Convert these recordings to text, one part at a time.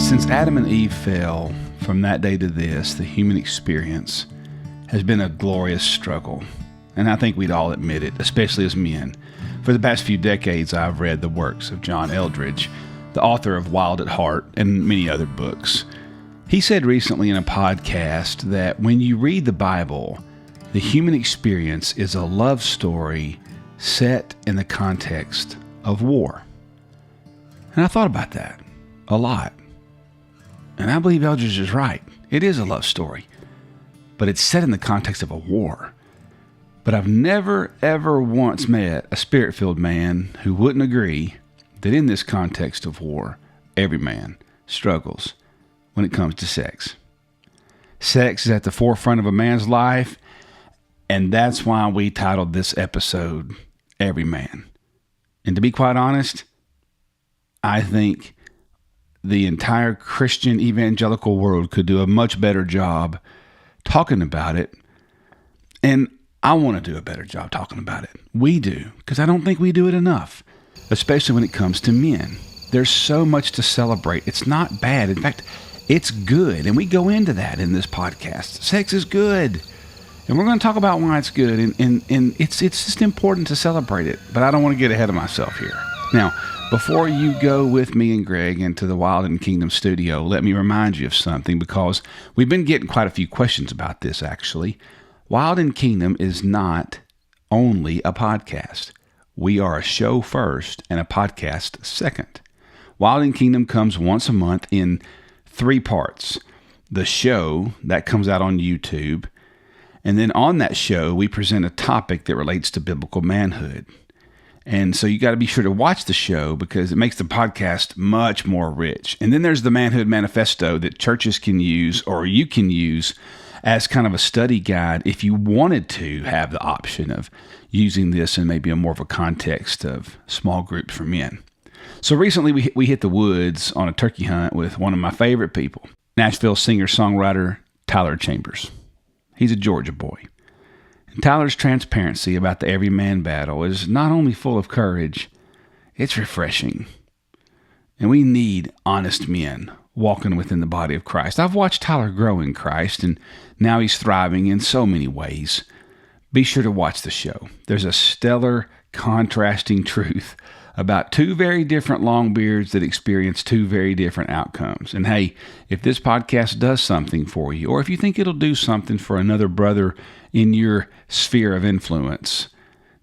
Since Adam and Eve fell, from that day to this, the human experience has been a glorious struggle. And I think we'd all admit it, especially as men. For the past few decades, I've read the works of John Eldredge, the author of Wild at Heart and many other books. He said recently in a podcast that when you read the Bible, the human experience is a love story set in the context of war. And I thought about that a lot. And I believe Eldredge is right. It is a love story, but it's set in the context of a war. But I've never, ever once met a spirit-filled man who wouldn't agree that in this context of war, every man struggles when it comes to sex. Sex is at the forefront of a man's life, and that's why we titled this episode, Every Man. And to be quite honest, I think the entire Christian evangelical world could do a much better job talking about it. And I want to do a better job talking about it. We do, because I don't think we do it enough, especially when it comes to men. There's so much to celebrate. It's not bad. In fact, it's good. And we go into that in this podcast. Sex is good. And we're going to talk about why it's good. And it's just important to celebrate it. But I don't want to get ahead of myself here. Now, before you go with me and Greg into the Wild and Kingdom studio, let me remind you of something, because we've been getting quite a few questions about this, actually. Wild and Kingdom is not only a podcast. We are a show first and a podcast second. Wild and Kingdom comes once a month in 3 parts. The show, that comes out on YouTube. And then on that show, we present a topic that relates to biblical manhood. And so you got to be sure to watch the show, because it makes the podcast much more rich. And then there's the Manhood Manifesto that churches can use, or you can use as kind of a study guide if you wanted to have the option of using this in maybe a more of a context of small groups for men. So recently we hit the woods on a turkey hunt with one of my favorite people, Nashville singer-songwriter Tyler Chambers. He's a Georgia boy. And Tyler's transparency about the every man battle is not only full of courage, it's refreshing. And we need honest men walking within the body of Christ. I've watched Tyler grow in Christ, and now he's thriving in so many ways. Be sure to watch the show. There's a stellar contrasting truth about 2 very different longbeards that experience 2 very different outcomes. And hey, if this podcast does something for you, or if you think it'll do something for another brother in your sphere of influence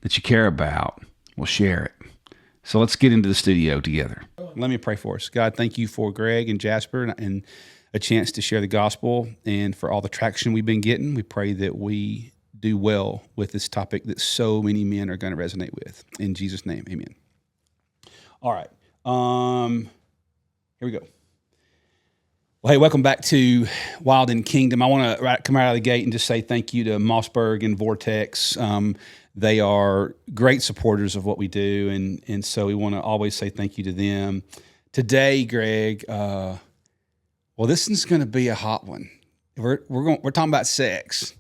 that you care about, well, share it. So let's get into the studio together. Let me pray for us. God, thank you for Greg and Jasper and a chance to share the gospel, and for all the traction we've been getting. We pray that we do well with this topic that so many men are going to resonate with. In Jesus' name, amen. All right. Here we go. Well, hey, welcome back to Wild and Kingdom. I want to come out of the gate and just say thank you to Mossberg and Vortex. They are great supporters of what we do, and so we want to always say thank you to them. Today, Greg, well, this is going to be a hot one. We're talking about sex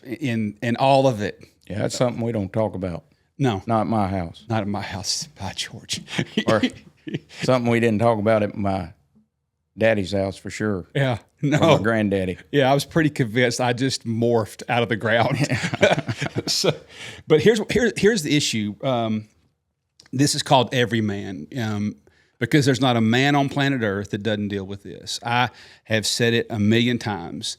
in all of it. Yeah, that's something we don't talk about. No. Not at my house. Not at my house, by George. Or something we didn't talk about at my daddy's house for sure. Yeah. No. Or my granddaddy. Yeah, I was pretty convinced I just morphed out of the ground. But here's the issue. This is called Every Man, because there's not a man on planet Earth that doesn't deal with this. I have said it a million times.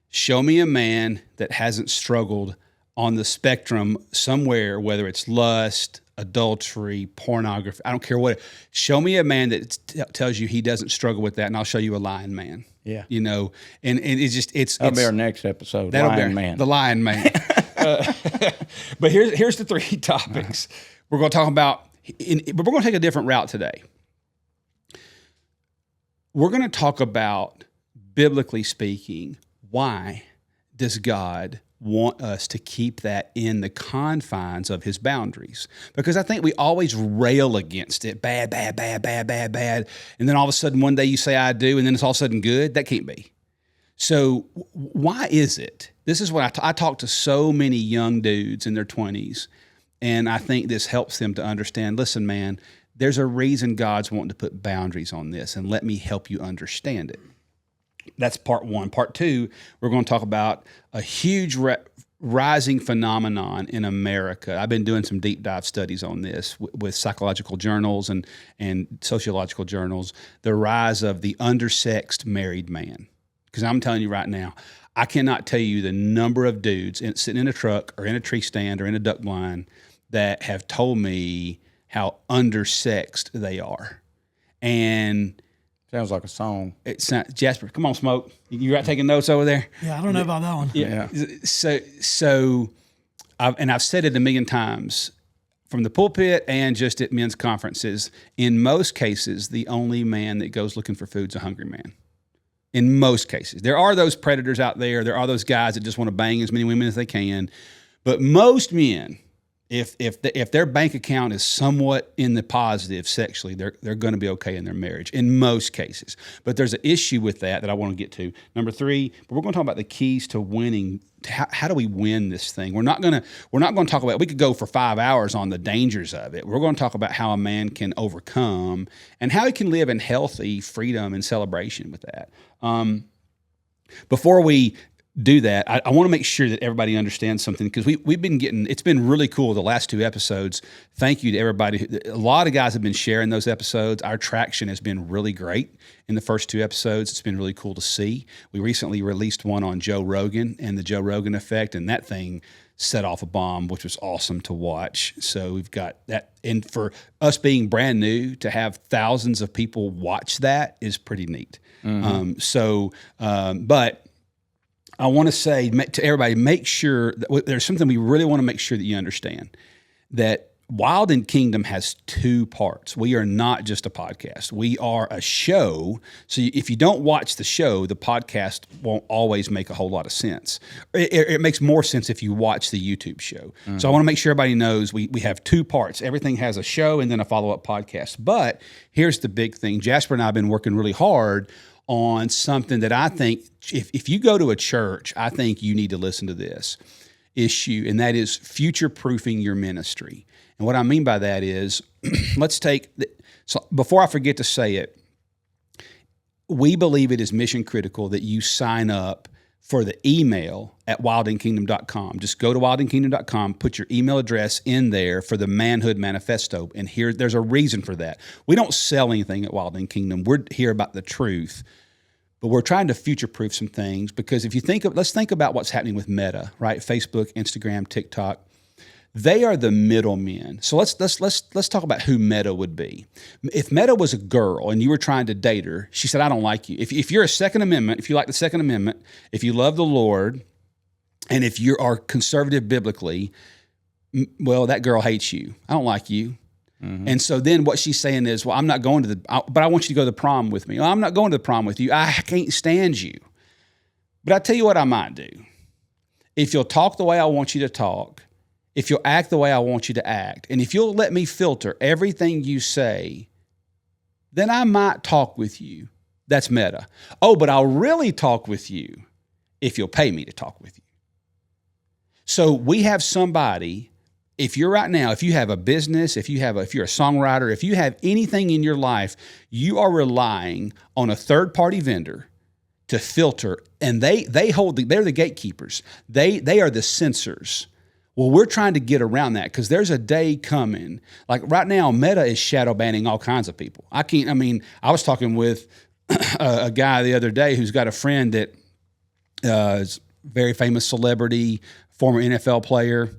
Show me a man that hasn't struggled on the spectrum somewhere, whether it's lust, adultery, pornography, I don't care what. Show me a man that tells you he doesn't struggle with that, and I'll show you a lying man. Yeah. You know, and it's That'll be our next episode, Lion Man. The Lion Man. But here's the 3 topics we're going to talk about, but we're going to take a different route today. We're going to talk about, biblically speaking, why does God want us to keep that in the confines of his boundaries? Because I think we always rail against it. Bad. And then all of a sudden one day you say, I do, and then it's all of a sudden good. That can't be. So why is it? This is what I talk to so many young dudes in their 20s, and I think this helps them to understand, listen, man, there's a reason God's wanting to put boundaries on this, and let me help you understand it. That's part one. Part two, we're going to talk about a huge rising phenomenon in America. I've been doing some deep dive studies on this with psychological journals and sociological journals, the rise of the undersexed married man. Because I'm telling you right now, I cannot tell you the number of dudes sitting in a truck or in a tree stand or in a duck blind that have told me how undersexed they are. And sounds like a song. Jasper, come on, Smoke. You got taking notes over there? Yeah, I don't know about that one. Yeah. So I've said it a million times from the pulpit and just at men's conferences. In most cases, the only man that goes looking for food is a hungry man. In most cases. There are those predators out there. There are those guys that just want to bang as many women as they can. But most men, if their bank account is somewhat in the positive sexually, they're going to be okay in their marriage in most cases. But there's an issue with that I want to get to. Number three, but we're going to talk about the keys to winning. How do we win this thing? We're not going to talk about. We could go for 5 hours on the dangers of it. We're going to talk about how a man can overcome and how he can live in healthy freedom and celebration with that. Before we do that, I want to make sure that everybody understands something, because we've been it's been really cool the last 2 episodes. Thank you to everybody. A lot of guys have been sharing those episodes. Our traction has been really great in the first 2 episodes. It's been really cool to see. We recently released one on Joe Rogan and the Joe Rogan effect, and that thing set off a bomb, which was awesome to watch. So we've got that. And for us being brand new, to have thousands of people watch that is pretty neat. Mm-hmm. But I want to say to everybody, make sure that there's something we really want to make sure that you understand, that Wild and Kingdom has 2 parts. We are not just a podcast. We are a show. So if you don't watch the show, the podcast won't always make a whole lot of sense. It makes more sense if you watch the YouTube show. Mm-hmm. So I want to make sure everybody knows we have 2 parts. Everything has a show and then a follow-up podcast. But here's the big thing. Jasper and I have been working really hard on something that I think, if you go to a church, I think you need to listen to this issue, and that is future-proofing your ministry. And what I mean by that is, so before I forget to say it, we believe it is mission critical that you sign up for the email at wildandkingdom.com. Just go to wildandkingdom.com, put your email address in there for the Manhood Manifesto. And there's a reason for that. We don't sell anything at Wild and Kingdom. We're here about the truth. But we're trying to future-proof some things, because if you let's think about what's happening with Meta, right? Facebook, Instagram, TikTok. They are the middlemen. So let's talk about who Meta would be. If Meta was a girl and you were trying to date her, she said, "I don't like you." If you're a Second Amendment, if you like the Second Amendment, if you love the Lord, and if you are conservative biblically, well, that girl hates you. I don't like you. Mm-hmm. And so then what she's saying is, well, I'm not going but I want you to go to the prom with me. Well, I'm not going to the prom with you. I can't stand you. But I tell you what I might do. If you'll talk the way I want you to talk, if you'll act the way I want you to act, and if you'll let me filter everything you say, then I might talk with you. That's Meta. Oh, but I'll really talk with you if you'll pay me to talk with you. So we have somebody. If you have a business, if you're a songwriter, if you have anything in your life, you are relying on a third-party vendor to filter, and they're the gatekeepers. They are the censors. Well, we're trying to get around that, because there's a day coming. Like right now, Meta is shadow banning all kinds of people. I was talking with a guy the other day who's got a friend that is a very famous celebrity, former NFL player.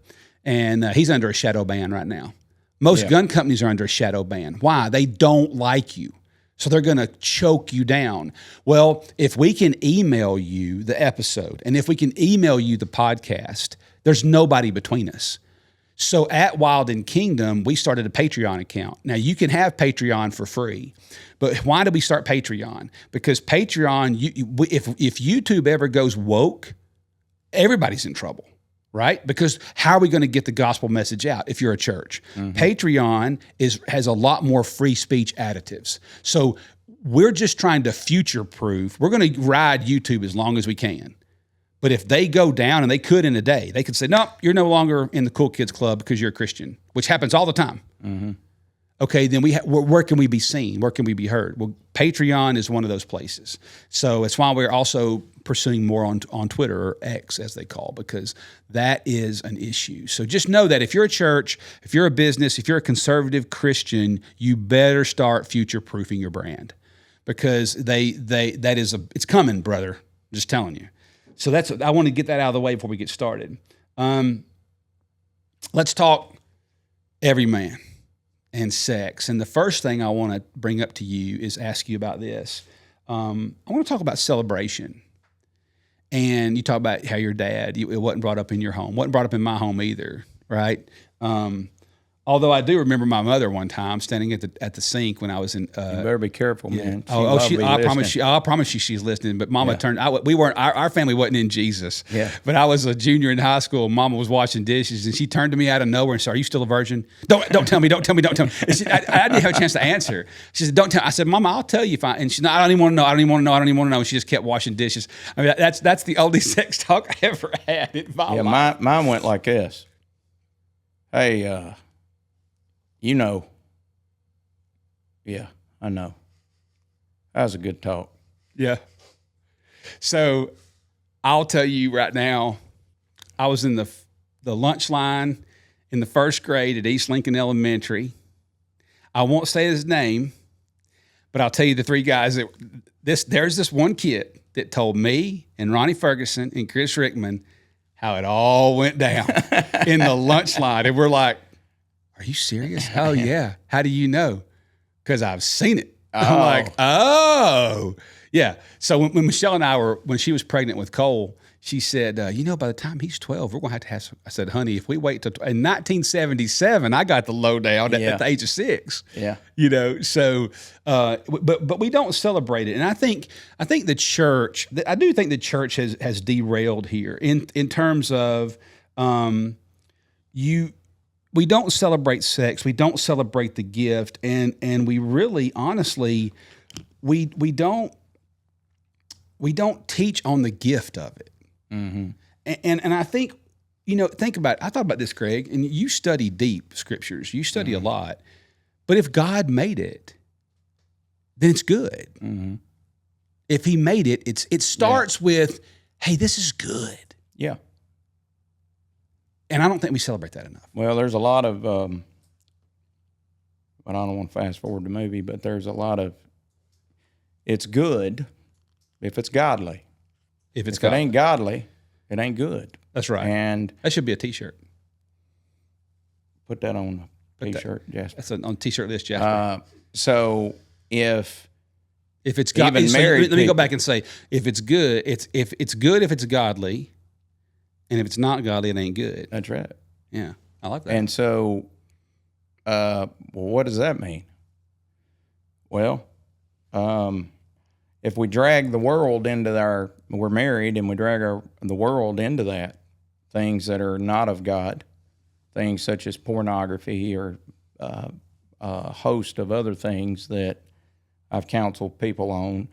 And he's under a shadow ban right now. Most gun companies are under a shadow ban. Why? They don't like you. So they're going to choke you down. Well, if we can email you the episode, and if we can email you the podcast, there's nobody between us. So at Wild and Kingdom, we started a Patreon account. Now, you can have Patreon for free. But why did we start Patreon? Because Patreon, if YouTube ever goes woke, everybody's in trouble. Right? Because how are we going to get the gospel message out if you're a church? Mm-hmm. Patreon has a lot more free speech additives. So we're just trying to future-proof. We're going to ride YouTube as long as we can. But if they go down, and they could in a day, they could say, "No, you're no longer in the cool kids club because you're a Christian," which happens all the time. Mm-hmm. okay, then where can we be seen? Where can we be heard? Well, Patreon is one of those places. So it's why we're also pursuing more on Twitter, or X as they call, because that is an issue. So just know that if you're a church, if you're a business, if you're a conservative Christian, you better start future-proofing your brand, because it's coming, brother. I'm just telling you. So I want to get that out of the way before we get started. Let's talk every man and sex. And the first thing I want to bring up to you is ask you about this. I want to talk about celebration. And you talk about how your dad, it wasn't brought up in your home, wasn't brought up in my home either, right? Although I do remember my mother one time standing at the sink when I was in. You better be careful, man. I promise you, she's listening. But Mama turned. We weren't. Our family wasn't in Jesus. Yeah. But I was a junior in high school. Mama was washing dishes, and she turned to me out of nowhere and said, "Are you still a virgin? Don't tell me. Don't tell me. Don't tell me." I didn't have a chance to answer. She said, "Don't tell." I said, "Mama, I'll tell you if I." And she said, "I don't even want to know. I don't even want to know. I don't even want to know." And she just kept washing dishes. I mean, that's the only sex talk I ever had in my life. Yeah, mine went like this. Hey. You know. Yeah, I know. That was a good talk. Yeah. So I'll tell you right now, I was in the lunch line in the first grade at East Lincoln Elementary. I won't say his name, but I'll tell you the three guys there's this one kid that told me and Ronnie Ferguson and Chris Rickman how it all went down in the lunch line. And we're like, are you serious? Oh, yeah. How do you know? Because I've seen it. I'm like, oh. Yeah. So when Michelle and I when she was pregnant with Cole, she said, by the time he's 12, we're going to have. I said, honey, if we wait till, in 1977, I got the lowdown at the age of 6. Yeah. So, but we don't celebrate it. And I think the church, I do think the church has derailed here in terms of, we don't celebrate sex. We don't celebrate the gift, and we really, honestly, we don't teach on the gift of it. Mm-hmm. And I think, think about it. I thought about this, Craig, and you study deep scriptures. You study a lot, but if God made it, then it's good. Mm-hmm. If He made it, it starts with, hey, this is good. Yeah. And I don't think we celebrate that enough. Well, there's a lot of, but I don't want to fast forward the movie, but there's a lot of, it's good if it's godly. If it ain't godly, it ain't good. That's right. And that should be a T-shirt. Put that on a T-shirt, Jasper. That's on T-shirt list, Jasper. So if it's godly, even married, let me go back and say, if it's good, if it's good if it's godly. And if it's not godly, it ain't good. That's right. Yeah, I like that. And so, what does that mean? Well, if we drag the world into we're married and we drag the world into that, things that are not of God, things such as pornography or a host of other things that I've counseled people on,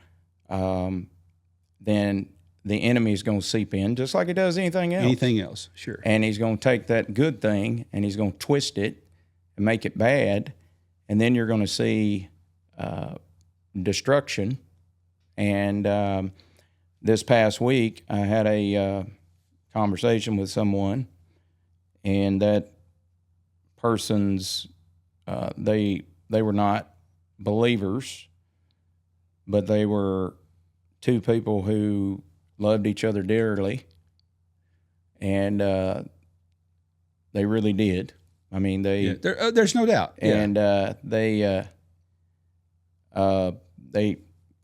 then the enemy is going to seep in just like it does anything else. Anything else, sure. And he's going to take that good thing and he's going to twist it and make it bad. And then you're going to see destruction. And this past week, I had a conversation with someone, and that person's, they were not believers, but they were two people who loved each other dearly, and they really did. I mean, there's no doubt. And they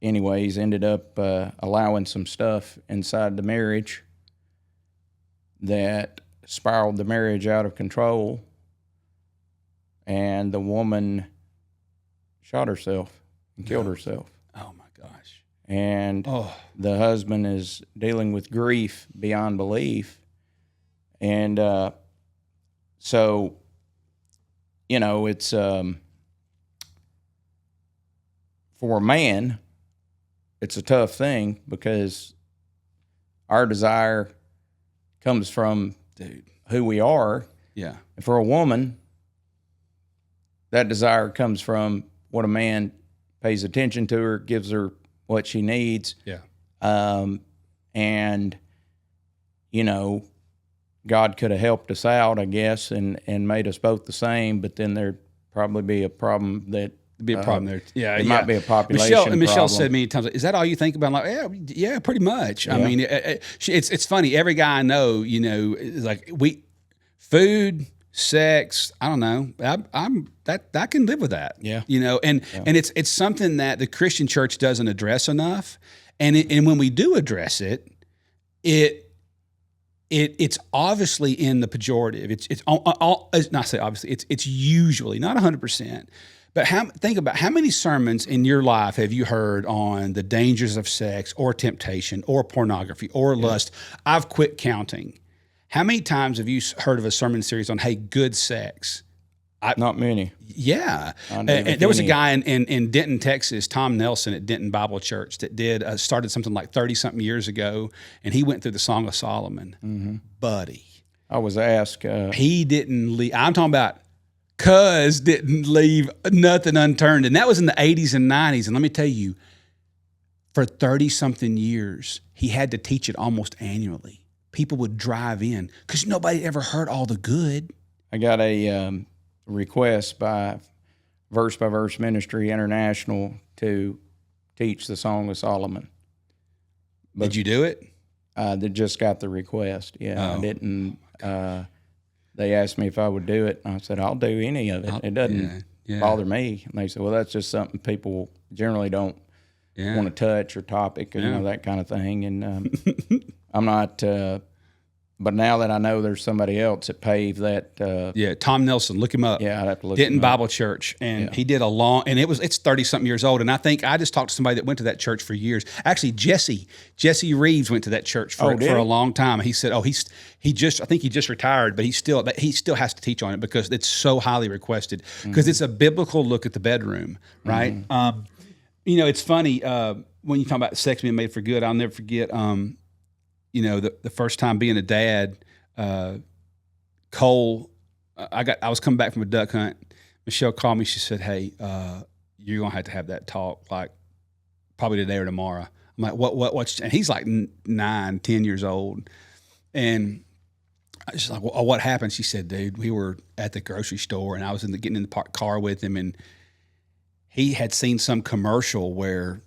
anyways ended up allowing some stuff inside the marriage that spiraled the marriage out of control, and the woman shot herself and killed herself. Oh my gosh. And the husband is dealing with grief beyond belief. And so, it's for a man, it's a tough thing because our desire comes from who we are. Yeah. And for a woman, that desire comes from what a man pays attention to her, gives her what she needs. Yeah. And, you know, God could have helped us out, I guess, and made us both the same, but then there'd probably be a problem that Be a problem there. Yeah, it might be a population problem. Michelle said many times, "Is that all you think about?" I'm like, yeah, pretty much. I mean, it's funny. Every guy I know, you know, is like food, sex. I don't know. I can live with that. Yeah, you know, and it's something that the Christian church doesn't address enough. And when we do address it, it's obviously in the pejorative. It's not say obviously. It's usually not 100%. But think about how many sermons in your life have you heard on the dangers of sex or temptation or pornography or lust? I've quit counting. How many times have you heard of a sermon series on, hey, good sex? Not many. Yeah. And there was a guy in Denton, Texas, Tom Nelson at Denton Bible Church that started something like 30-something years ago, and he went through the Song of Solomon. Mm-hmm. Buddy. I was asked. He didn't leave. I'm talking about Cuz didn't leave nothing unturned. And that was in the 80s and 90s. And let me tell you, for 30-something years, he had to teach it almost annually. People would drive in because nobody ever heard all the good. I got a request by Verse Ministry International to teach the Song of Solomon. But did you do it? They just got the request. Yeah, Oh. I didn't. They asked me if I would do it, and I said, I'll do any of it. It doesn't bother me. And they said, well, that's just something people generally don't want to touch or topic, you know, that kind of thing. And I'm not, but now that I know there's somebody else that paved that. Tom Nelson, look him up. Yeah, I'd have to look Denton him up. Bible Church. And he did and it's 30-something years old. And I think I just talked to somebody that went to that church for years. Actually, Jesse Reeves went to that church for a long time. He said, I think he just retired, but he still has to teach on it because it's so highly requested because it's a biblical look at the bedroom, right? Mm-hmm. You know, it's funny when you talk about sex being made for good. I'll never forget, you know, the first time being a dad, Cole, I was coming back from a duck hunt. Michelle called me. She said, hey, you're going to have that talk, like probably today or tomorrow. I'm like, what's, and he's like 9, 10 years old. And I was just like, well, what happened? She said, dude, we were at the grocery store and I was getting in the car with him, and he had seen some commercial where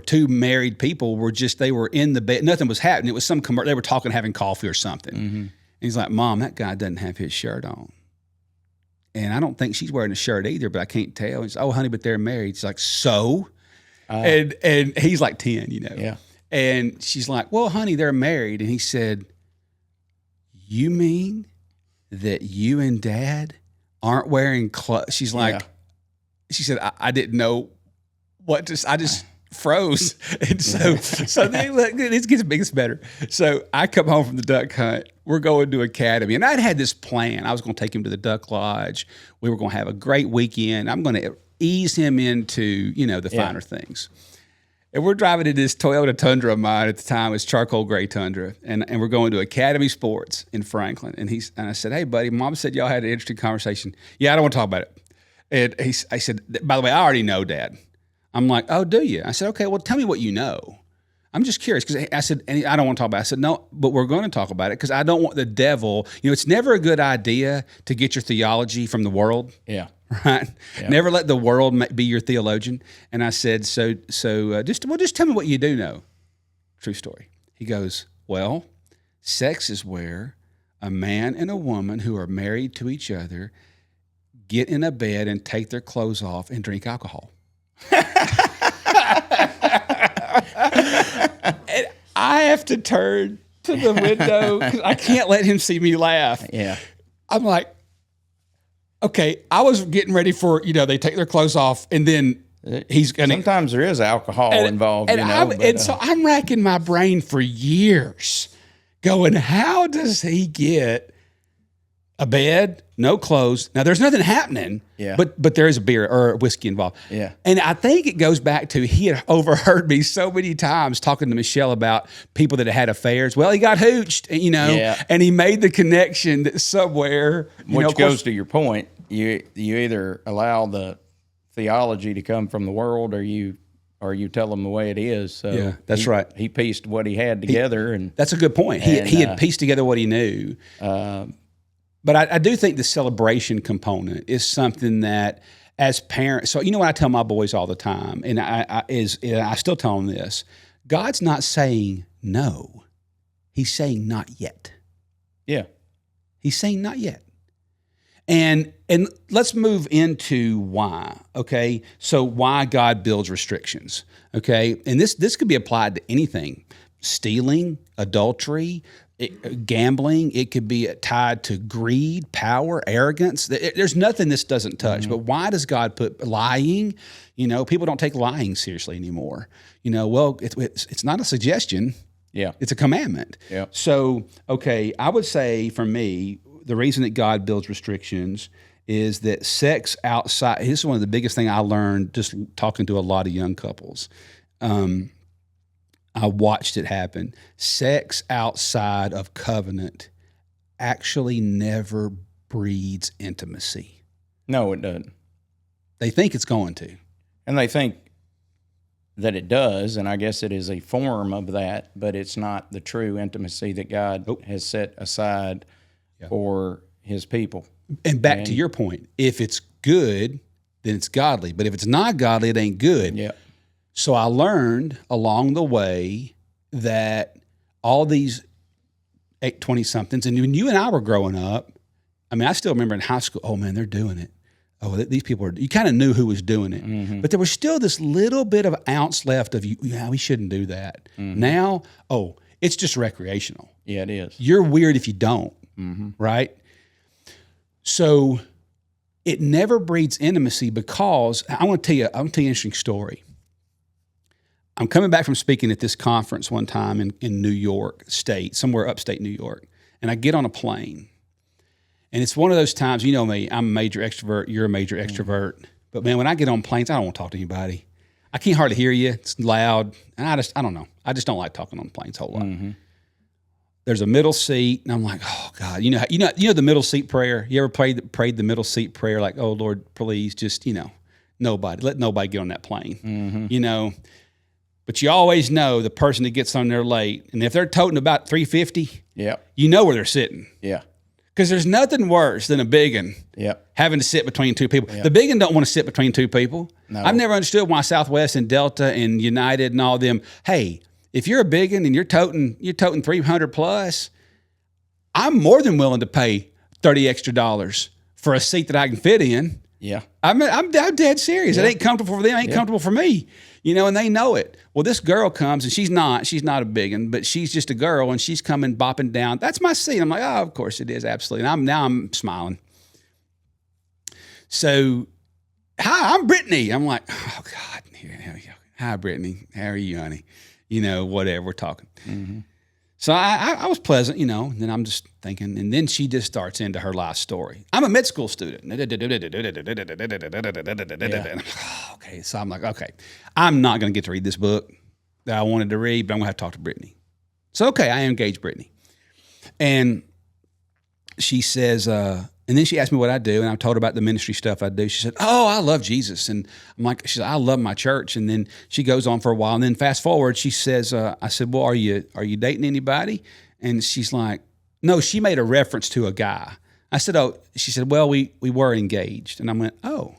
two married people they were in the bed. Nothing was happening. It was some commercial. They were talking, having coffee or something. Mm-hmm. And he's like, Mom, that guy doesn't have his shirt on. And I don't think she's wearing a shirt either, but I can't tell. He's like, oh, honey, but they're married. She's like, so? And he's like 10, you know. Yeah. And she's like, well, honey, they're married. And he said, you mean that you and Dad aren't wearing clothes? She's like, she said, I didn't know what to, I just froze. And so then it gets better. So I come home from the duck hunt. We're going to Academy. And I'd had this plan. I was going to take him to the Duck Lodge. We were going to have a great weekend. I'm going to ease him into, you know, the finer things. And we're driving in this Toyota Tundra of mine at the time. It was charcoal gray Tundra. And we're going to Academy Sports in Franklin. And I said, hey, buddy, Mom said y'all had an interesting conversation. Yeah, I don't want to talk about it. And I said, by the way, I already know, Dad. I'm like, oh, do you? I said, okay, well, tell me what you know. I'm just curious because I said, and I don't want to talk about it. I said, no, but we're going to talk about it because I don't want the devil. You know, it's never a good idea to get your theology from the world. Yeah. Right. Yeah. Never let the world be your theologian. And I said, so just tell me what you do know. True story. He goes, well, sex is where a man and a woman who are married to each other get in a bed and take their clothes off and drink alcohol. And I have to turn to the window because I can't let him see me laugh. Yeah. I'm like, okay, I was getting ready for, you know, they take their clothes off and then he's going to. Sometimes there is alcohol involved, and you know. And so I'm racking my brain for years going, how does he get a bed, no clothes? Now, there's nothing happening, but there is a beer or a whiskey involved. Yeah. And I think it goes back to he had overheard me so many times talking to Michelle about people that had affairs. Well, he got hooched, you know, and he made the connection that somewhere. Which goes to your point. you either allow the theology to come from the world, or you tell them the way it is. So Yeah, that's right. He pieced what he had together, and that's a good point. He had pieced together what he knew. But I do think the celebration component is something that, as parents, so you know what I tell my boys all the time, and I still tell them this: God's not saying no; He's saying not yet. Yeah, He's saying not yet. And let's move into why, okay? So why God builds restrictions, okay? And this could be applied to anything: stealing, adultery, gambling. It could be tied to greed, power, arrogance. There's nothing this doesn't touch. Mm-hmm. But why does God put lying? People don't take lying seriously anymore. Well, it's not a suggestion. Yeah, it's a commandment. Yeah. So, okay, I would say for me, the reason that God builds restrictions is that sex outside, this is one of the biggest things I learned just talking to a lot of young couples. I watched it happen. Sex outside of covenant actually never breeds intimacy. No, it doesn't. They think it's going to. And they think that it does, and I guess it is a form of that, but it's not the true intimacy that God has set aside for his people. And back to your point, if it's good, then it's godly. But if it's not godly, it ain't good. Yeah. So I learned along the way that all these 20-somethings, and when you and I were growing up, I still remember in high school, oh man, they're doing it. Oh, these people are, you kind of knew who was doing it. Mm-hmm. But there was still this little bit of ounce left of, we shouldn't do that. Mm-hmm. Now, it's just recreational. Yeah, it is. You're weird if you don't. Mm-hmm. Right? So it never breeds intimacy because I want to tell you an interesting story. I'm coming back from speaking at this conference one time in New York State, somewhere upstate New York, and I get on a plane. And it's one of those times, you know me, I'm a major extrovert, you're a major extrovert. But man, when I get on planes, I don't want to talk to anybody. I can't hardly hear you. It's loud. And I don't know. I just don't like talking on planes a whole lot. Mm-hmm. There's a middle seat, and I'm like, oh God, you know the middle seat prayer. You ever prayed the middle seat prayer, like, oh Lord, please, just let nobody get on that plane, mm-hmm. But you always know the person that gets on there late, and if they're toting about 350, you know where they're sitting, because there's nothing worse than a biggin having to sit between two people. The biggin don't want to sit between two people. No. I've never understood why Southwest and Delta and United and all them. Hey, if you're a biggin and you're toting 300 plus, I'm more than willing to pay $30 extra for a seat that I can fit in. Yeah, I'm dead serious. It ain't comfortable for them. It ain't comfortable for me. And they know it. Well, this girl comes and she's not a biggin, but she's just a girl and she's coming bopping down. That's my seat. I'm like, oh, of course it is, absolutely. And I'm smiling. So, hi, I'm Brittany. I'm like, oh God, here we go. Hi, Brittany. How are you, honey? Whatever, we're talking. Mm-hmm. So I was pleasant, and then I'm just thinking, and then she just starts into her life story. I'm a med school student. Okay, so I'm like, okay, I'm not going to get to read this book that I wanted to read, but I'm going to have to talk to Brittany. So, okay, I engage Brittany. And she says, and then she asked me what I do, and I told her about the ministry stuff I do. She said, oh, I love Jesus. And I'm like, she said, I love my church. And then she goes on for a while. And then fast forward, she says, I said, well, are you dating anybody? And she's like, no, she made a reference to a guy. I said, oh, she said, well, we were engaged. And I went, oh,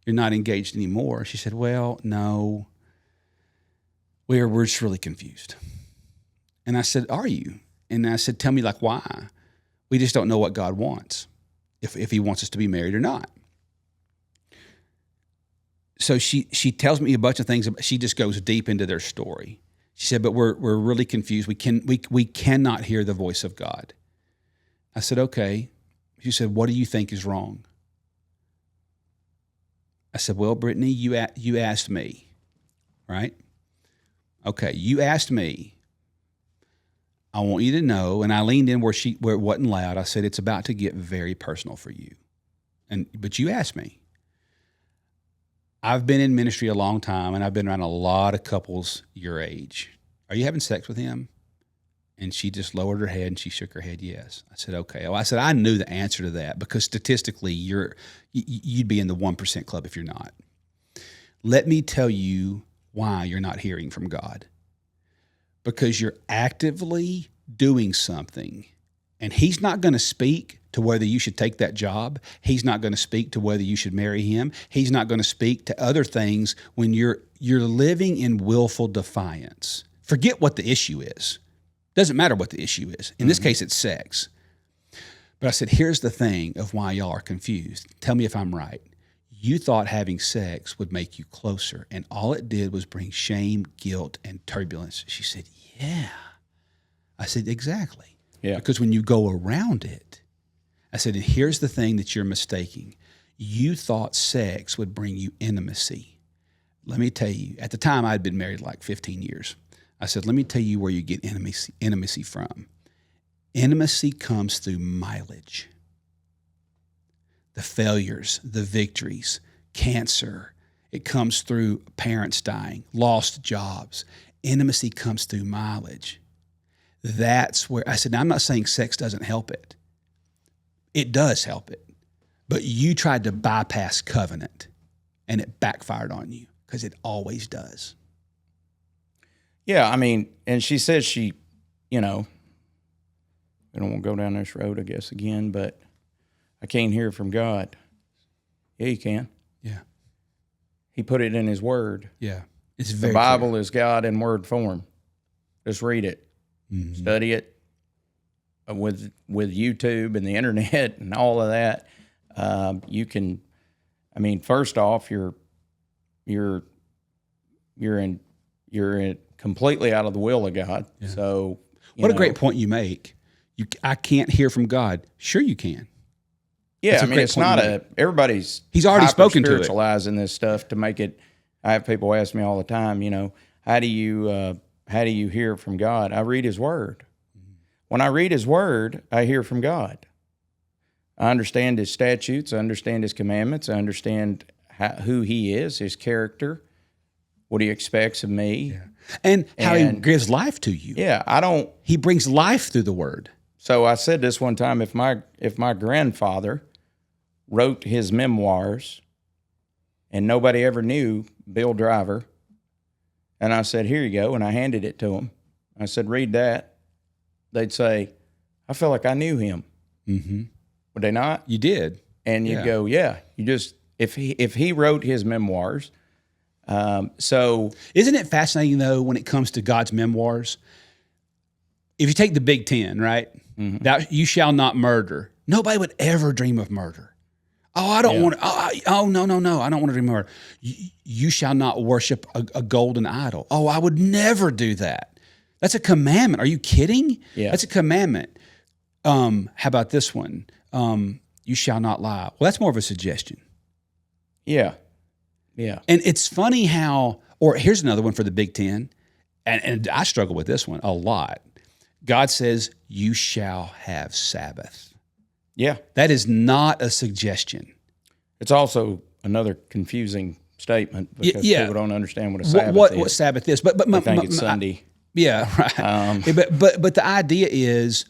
you're not engaged anymore. She said, well, no, we're just really confused. And I said, are you? And I said, tell me like why? We just don't know what God wants. If he wants us to be married or not. So she tells me a bunch of things. She just goes deep into their story. She said, but we're really confused. We cannot hear the voice of God. I said, okay. She said, what do you think is wrong? I said, well, Brittany, you asked me, right? Okay, you asked me. I want you to know, and I leaned in where it wasn't loud. I said, it's about to get very personal for you. But you asked me. I've been in ministry a long time, and I've been around a lot of couples your age. Are you having sex with him? And she just lowered her head and she shook her head yes. I said, okay. Oh, I said, I knew the answer to that because statistically you'd be in the 1% club if you're not. Let me tell you why you're not hearing from God. Because you're actively doing something, and he's not going to speak to whether you should take that job. He's not going to speak to whether you should marry him. He's not going to speak to other things when you're living in willful defiance. Forget what the issue is. Doesn't matter what the issue is. In this case, it's sex. But I said, here's the thing of why y'all are confused. Tell me if I'm right. You thought having sex would make you closer, and all it did was bring shame, guilt, and turbulence. She said, yeah. I said, exactly. Yeah. Because when you go around it, I said, and here's the thing that you're mistaking. You thought sex would bring you intimacy. Let me tell you, at the time I'd been married like 15 years. I said, let me tell you where you get intimacy from. Intimacy comes through mileage. The failures, the victories, cancer. It comes through parents dying, lost jobs. Intimacy comes through mileage. That's where I said, now, I'm not saying sex doesn't help it. It does help it. But you tried to bypass covenant, and it backfired on you because it always does. Yeah, I mean, and she says she, we don't want to go down this road, I guess, again, but I can't hear from God. Yeah, you can. Yeah. He put it in his word. Yeah. It's very The Bible clear. is God in word form. Just read it. Mm-hmm. Study it with YouTube and the internet and all of that. You can, I mean, first off, you're in completely out of the will of God. Yeah. So what a great point you make. I can't hear from God. Sure you can. Yeah, I mean, it's not everybody's. He's already spoken to it. Spiritualizing this stuff to make it. I have people ask me all the time, how do you hear from God? I read His Word. Mm-hmm. When I read His Word, I hear from God. I understand His statutes. I understand His commandments. I understand who He is, His character, what He expects of me, and how He gives life to you. Yeah, He brings life through the Word. So I said this one time: if my grandfather wrote his memoirs, and nobody ever knew Bill Driver, and I said, "Here you go," and I handed it to him. I said, "Read that." They'd say, "I feel like I knew him." Mm-hmm. Would they not? You did, and you'd go, "Yeah." You just if he wrote his memoirs. So isn't it fascinating though when it comes to God's memoirs? If you take the Big Ten, right? Mm-hmm. Thou you shall not murder. Nobody would ever dream of murder. Oh, I don't want to. No. I don't want to dream of murder. You shall not worship a golden idol. Oh, I would never do that. That's a commandment. Are you kidding? Yeah. That's a commandment. How about this one? You shall not lie. Well, that's more of a suggestion. Yeah. Yeah. And it's funny how, or here's another one for the Big Ten, and I struggle with this one a lot. God says, you shall have Sabbath. Yeah. That is not a suggestion. It's also another confusing statement because people don't understand what a Sabbath is. What Sabbath is. But they think it's Sunday. Yeah, right. But the idea is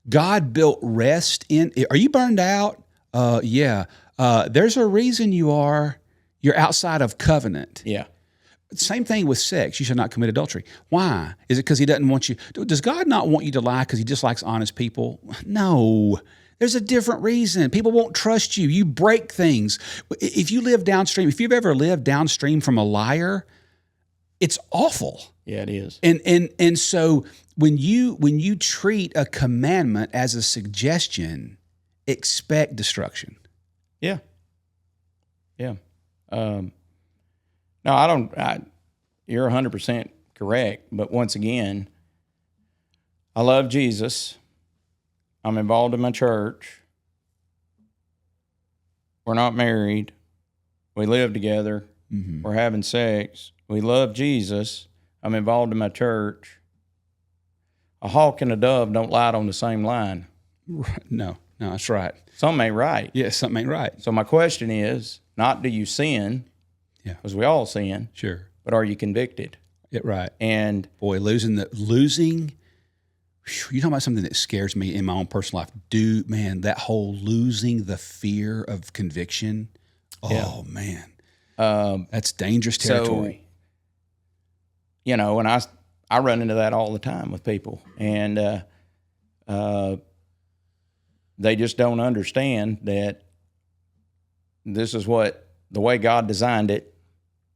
God built rest in. Are you burned out? Yeah. There's a reason you're outside of covenant. Yeah. Same thing with sex. You shall not commit adultery. Why? Is it because He doesn't want you? Does God not want you to lie because He just likes honest people? No. There's a different reason. People won't trust you. You break things. If you live downstream, if you've ever lived downstream from a liar, it's awful. Yeah, it is. And so when you treat a commandment as a suggestion, expect destruction. Yeah. Yeah. No, I don't. You're 100% correct. But once again, I love Jesus. I'm involved in my church. We're not married. We live together. Mm-hmm. We're having sex. We love Jesus. I'm involved in my church. A hawk and a dove don't lie on the same line. No, that's right. Something ain't right. Yeah, something ain't right. So my question is, not do you sin, because we all sin. Sure. But are you convicted? Yeah, right. And boy, losing You're talking about something that scares me in my own personal life. Man, that whole losing the fear of conviction. Oh, man. That's dangerous territory. So, and I run into that all the time with people. And they just don't understand that this is the way God designed it,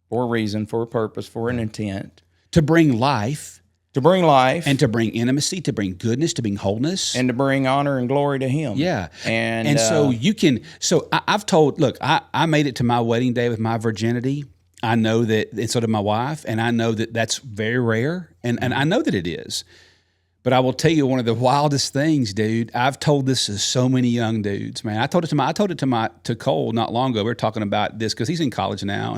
for a reason, for a purpose, for an intent. To bring life. To bring life. And to bring intimacy, to bring goodness, to bring wholeness. And to bring honor and glory to Him. Yeah. And so you can, I've told, look, I made it to my wedding day with my virginity. I know that, and so did my wife, and I know that that's very rare, and I know that it is. But I will tell you one of the wildest things, dude. I've told this to so many young dudes, man. I told it to Cole not long ago. We were talking about this because he's in college now,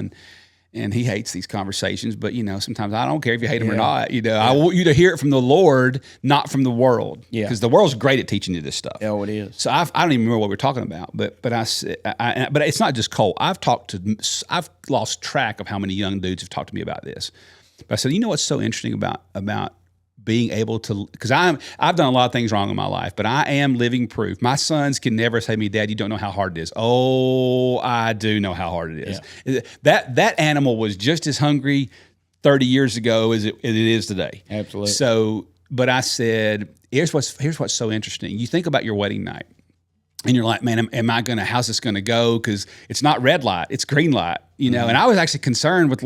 and he hates these conversations. But sometimes I don't care if you hate him or not. I want you to hear it from the Lord, not from the world. Yeah, because the world's great at teaching you this stuff. Oh, it is. So I don't even remember what we're talking about. But it's not just Cole. I've lost track of how many young dudes have talked to me about this. But I said, what's so interesting about being able to, because I've done a lot of things wrong in my life, but I am living proof. My sons can never say to me, Dad, you don't know how hard it is. Oh, I do know how hard it is. Yeah. That animal was just as hungry 30 years ago as it is today. Absolutely. So, but I said, here's what's so interesting. You think about your wedding night, and you're like, man, how's this going to go? Because it's not red light, it's green light, And I was actually concerned with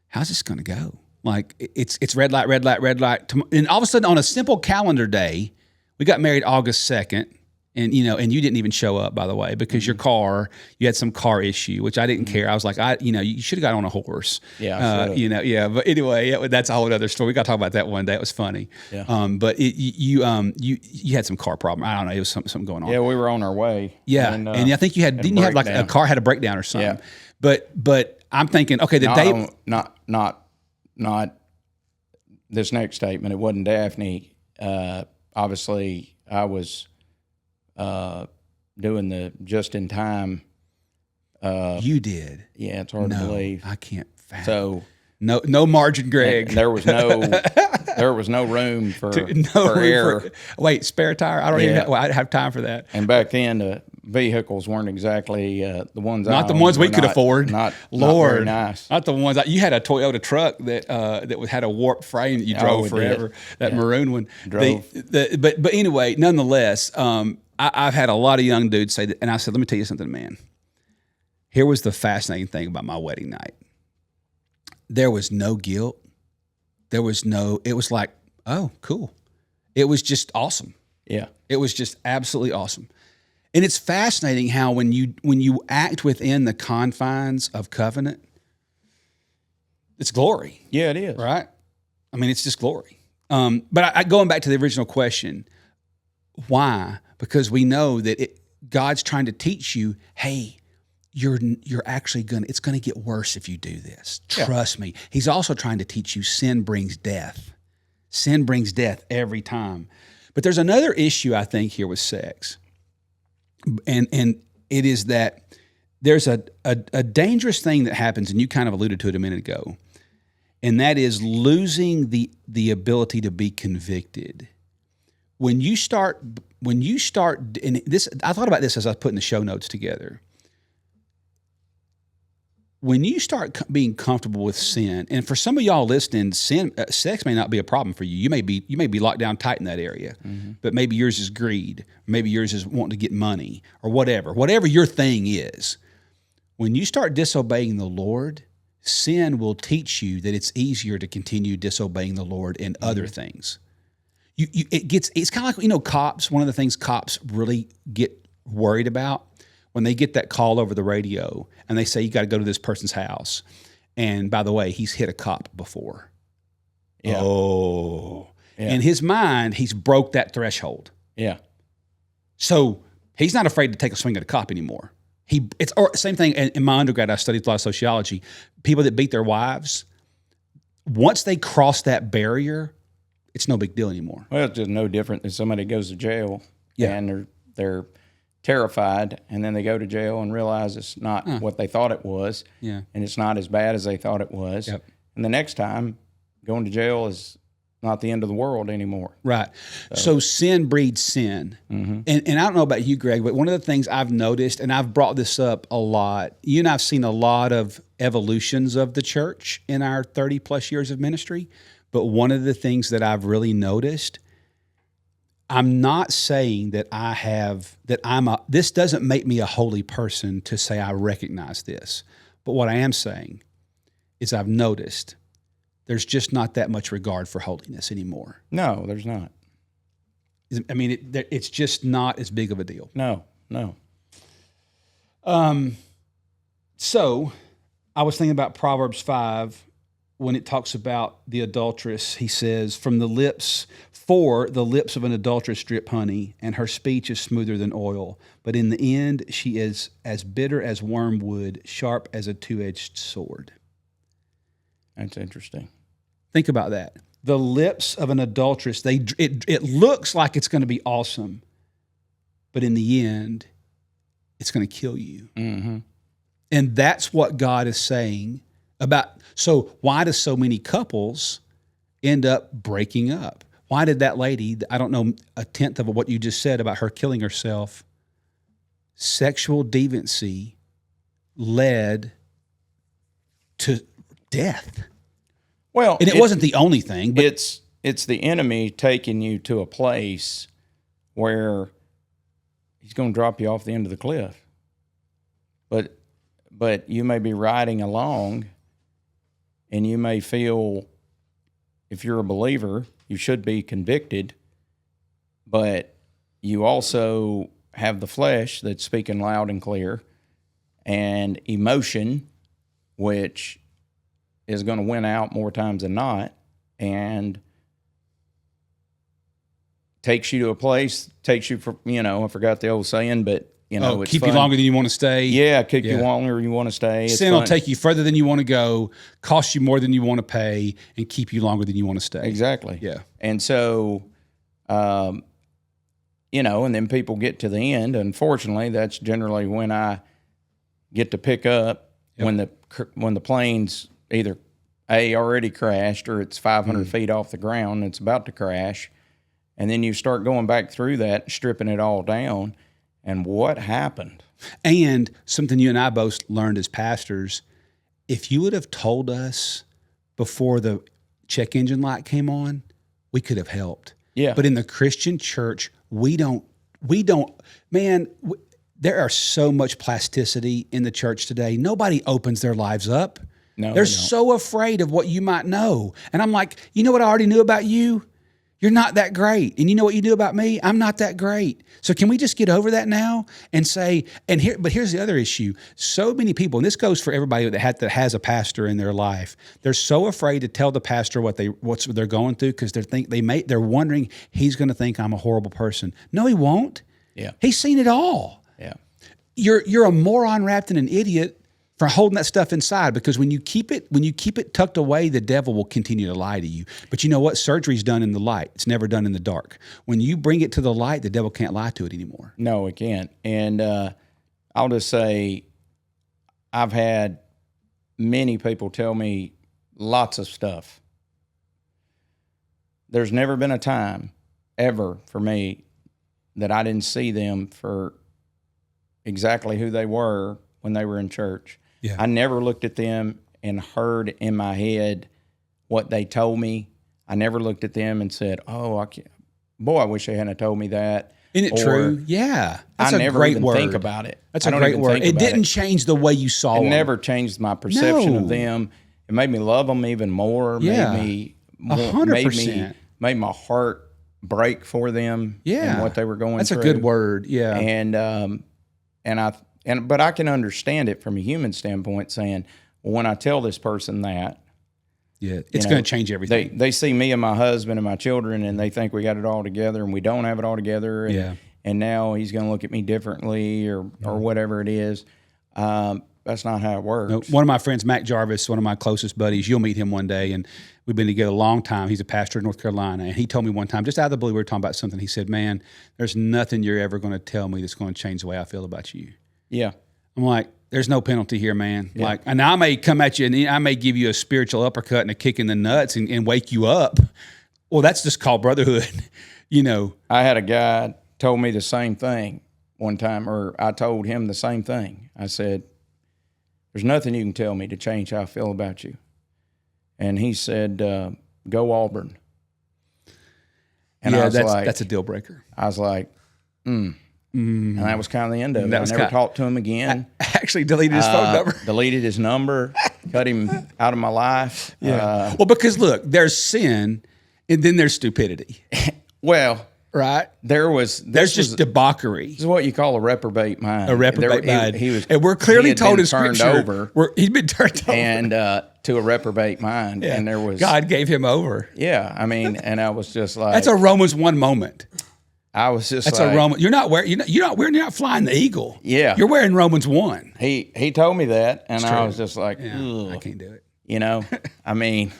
how's this going to go? Like it's red light, red light, red light. And all of a sudden on a simple calendar day, we got married August 2nd. And, and you didn't even show up, by the way, because you had some car issue, which I didn't care. I was like, you should have got on a horse. Yeah. But anyway, that's a whole other story. We got to talk about that one day. It was funny. Yeah. But you had some car problem. I don't know. It was something going on. Yeah. We were on our way. Yeah. And I think didn't you have like a car had a breakdown or something? Yeah. But I'm thinking, okay, not this next statement. It wasn't Daphne. Obviously, I was doing the just in time. You did. Yeah, it's hard to believe. I can't fathom. So no margin, Greg. There was no room for error. Wait, spare tire? I don't even. I didn't have time for that. And back then, the vehicles weren't exactly the ones. Not the ones we could afford. Not very Lord, nice. Not the ones. You had a Toyota truck that had a warped frame that you drove forever. That maroon one. Drove. But anyway, nonetheless, I've had a lot of young dudes say that, and I said, let me tell you something, man. Here was the fascinating thing about my wedding night. There was no guilt. It was like, oh, cool. It was just awesome. Yeah. It was just absolutely awesome. And it's fascinating how when you act within the confines of covenant, it's glory. Yeah, it is. Right? I mean, it's just glory. But going back to the original question, why? Because we know that God's trying to teach you, hey, you're actually it's going to get worse if you do this. Trust me. He's also trying to teach you sin brings death. Sin brings death every time. But there's another issue, I think, here with sex. And it is that there's a dangerous thing that happens, and you kind of alluded to it a minute ago, and that is losing the ability to be convicted. When you start, and this, I thought about this as I was putting the show notes together. When you start being comfortable with sin, and for some of y'all listening, sex may not be a problem for you. You may be locked down tight in that area, but maybe yours is greed. Maybe yours is wanting to get money or whatever your thing is. When you start disobeying the Lord, sin will teach you that it's easier to continue disobeying the Lord in other things. It's kind of like, cops. One of the things cops really get worried about when they get that call over the radio and they say, you got to go to this person's house. And by the way, he's hit a cop before. Yeah. Oh. Yeah. In his mind, he's broke that threshold. Yeah. So he's not afraid to take a swing at a cop anymore. Same thing in my undergrad, I studied a lot of sociology. People that beat their wives, once they cross that barrier, it's no big deal anymore. Well, it's just no different than somebody goes to jail and they're terrified, and then they go to jail and realize it's not what they thought it was, and it's not as bad as they thought it was. Yep. And the next time, going to jail is not the end of the world anymore. Right. So sin breeds sin. And I don't know about you, Greg, but one of the things I've noticed, and I've brought this up a lot, you and I've seen a lot of evolutions of the church in our 30 plus years of ministry. But one of the things that I've really noticed, I'm not saying that this doesn't make me a holy person to say I recognize this. But what I am saying is I've noticed there's just not that much regard for holiness anymore. No, there's not. I mean, it's just not as big of a deal. No. So I was thinking about Proverbs 5 when it talks about the adulteress. He says, for the lips of an adulteress drip honey, and her speech is smoother than oil. But in the end, she is as bitter as wormwood, sharp as a two-edged sword. That's interesting. Think about that. The lips of an adulteress, it looks like it's going to be awesome, but in the end, it's going to kill you. Mm-hmm. And that's what God is saying about. So why do so many couples end up breaking up? Why did that lady, I don't know a tenth of what you just said about her killing herself, sexual deviancy led to death. Well, and it wasn't the only thing, but it's the enemy taking you to a place where he's going to drop you off the end of the cliff. But you may be riding along, and you may feel, if you're a believer, you should be convicted, but you also have the flesh that's speaking loud and clear, and emotion, which is going to win out more times than not, and takes you to a place, takes you for, I forgot the old saying, but, it's keep fun. you longer than you want to stay. Yeah, keep you longer than you want to stay. It's Sin fun. will take you further than you want to go, cost you more than you want to pay, and keep you longer than you want to stay. Exactly. Yeah. And so, and then people get to the end. Unfortunately, that's generally when I get to pick up when the plane's either already crashed or it's 500 feet off the ground and it's about to crash. And then you start going back through that, stripping it all down. And what happened? And something you and I both learned as pastors, if you would have told us before the check engine light came on, we could have helped. Yeah. But in the Christian church, we don't, there are so much plasticity in the church today. Nobody opens their lives up. No, They're so afraid of what you might know. And I'm like, you know what I already knew about you? You're not that great. And you know what you do about me? I'm not that great. So can we just get over that now and say, but here's the other issue. So many people, and this goes for everybody that has a pastor in their life, they're so afraid to tell the pastor what they're going through because they're wondering he's going to think I'm a horrible person. No, he won't. Yeah. He's seen it all. Yeah. You're a moron wrapped in an idiot for holding that stuff inside, because when you keep it tucked away, the devil will continue to lie to you. But you know what? Surgery's done in the light. It's never done in the dark. When you bring it to the light, the devil can't lie to it anymore. No, it can't. And I'll just say I've had many people tell me lots of stuff. There's never been a time ever for me that I didn't see them for exactly who they were when they were in church. Yeah. I never looked at them and heard in my head what they told me. I never looked at them and said, "Oh, I wish they hadn't told me that." Isn't it true? Yeah. That's I a never great even word. think about it. That's a great word. It didn't change the way you saw them. It never changed my perception No. of them. It made me love them even more. Yeah. Made me 100%. Made my heart break for them. Yeah. And what they were going That's through. a good word. Yeah. But I can understand it from a human standpoint, saying, well, when I tell this person that, yeah, it's going to change everything. They see me and my husband and my children, and they think we got it all together, and we don't have it all together. And, and now he's going to look at me differently, or whatever it is. That's not how it works. No, one of my friends, Mac Jarvis, one of my closest buddies, you'll meet him one day, and we've been together a long time. He's a pastor in North Carolina, and he told me one time, just out of the blue, we were talking about something. He said, "Man, there's nothing you're ever going to tell me that's going to change the way I feel about you." Yeah. I'm like, there's no penalty here, man. Yeah. Like, and I may come at you and I may give you a spiritual uppercut and a kick in the nuts and wake you up. Well, that's just called brotherhood. I had a guy told me the same thing one time, or I told him the same thing. I said, there's nothing you can tell me to change how I feel about you. And he said, go Auburn. And I was that's a deal breaker. I was like, And that was kind of the end of it. I never talked to him again. Actually deleted his phone number. Deleted his number, cut him out of my life. Yeah. Well, because look, there's sin and then there's stupidity. Well, right? There's just debauchery. This is what you call a reprobate mind. A reprobate mind. He was, and we're clearly told in Scripture over. He'd been turned over. And to a reprobate mind. Yeah. And there was God gave him over. Yeah. I mean, and I was just like, that's a Romans 1 moment. I was just that's like, a Roman. You're not flying the eagle. Yeah. You're wearing Romans 1. He told me that, and I was just like, I can't do it. I mean.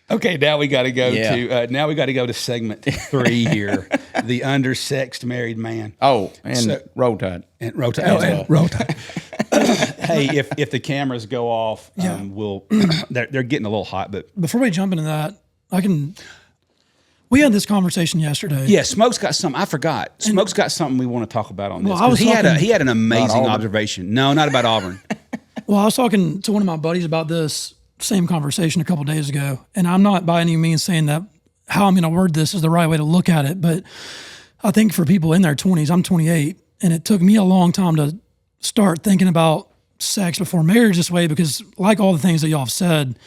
Okay, now we got to go to segment 3 here, the undersexed married man. Oh, and Roll Tide. And Roll Tide. Roll Tide. Hey, if the cameras go off, they're getting a little hot. But before we jump into that, we had this conversation yesterday. Yeah, Smoke's got something. I forgot. Smoke's got something we want to talk about on this. He had an amazing observation. No, not about Auburn. Well, I was talking to one of my buddies about this same conversation a couple of days ago, and I'm not by any means saying that how I'm going to word this is the right way to look at it, but I think for people in their 20s, I'm 28, and it took me a long time to start thinking about sex before marriage this way because, like all the things that y'all have said,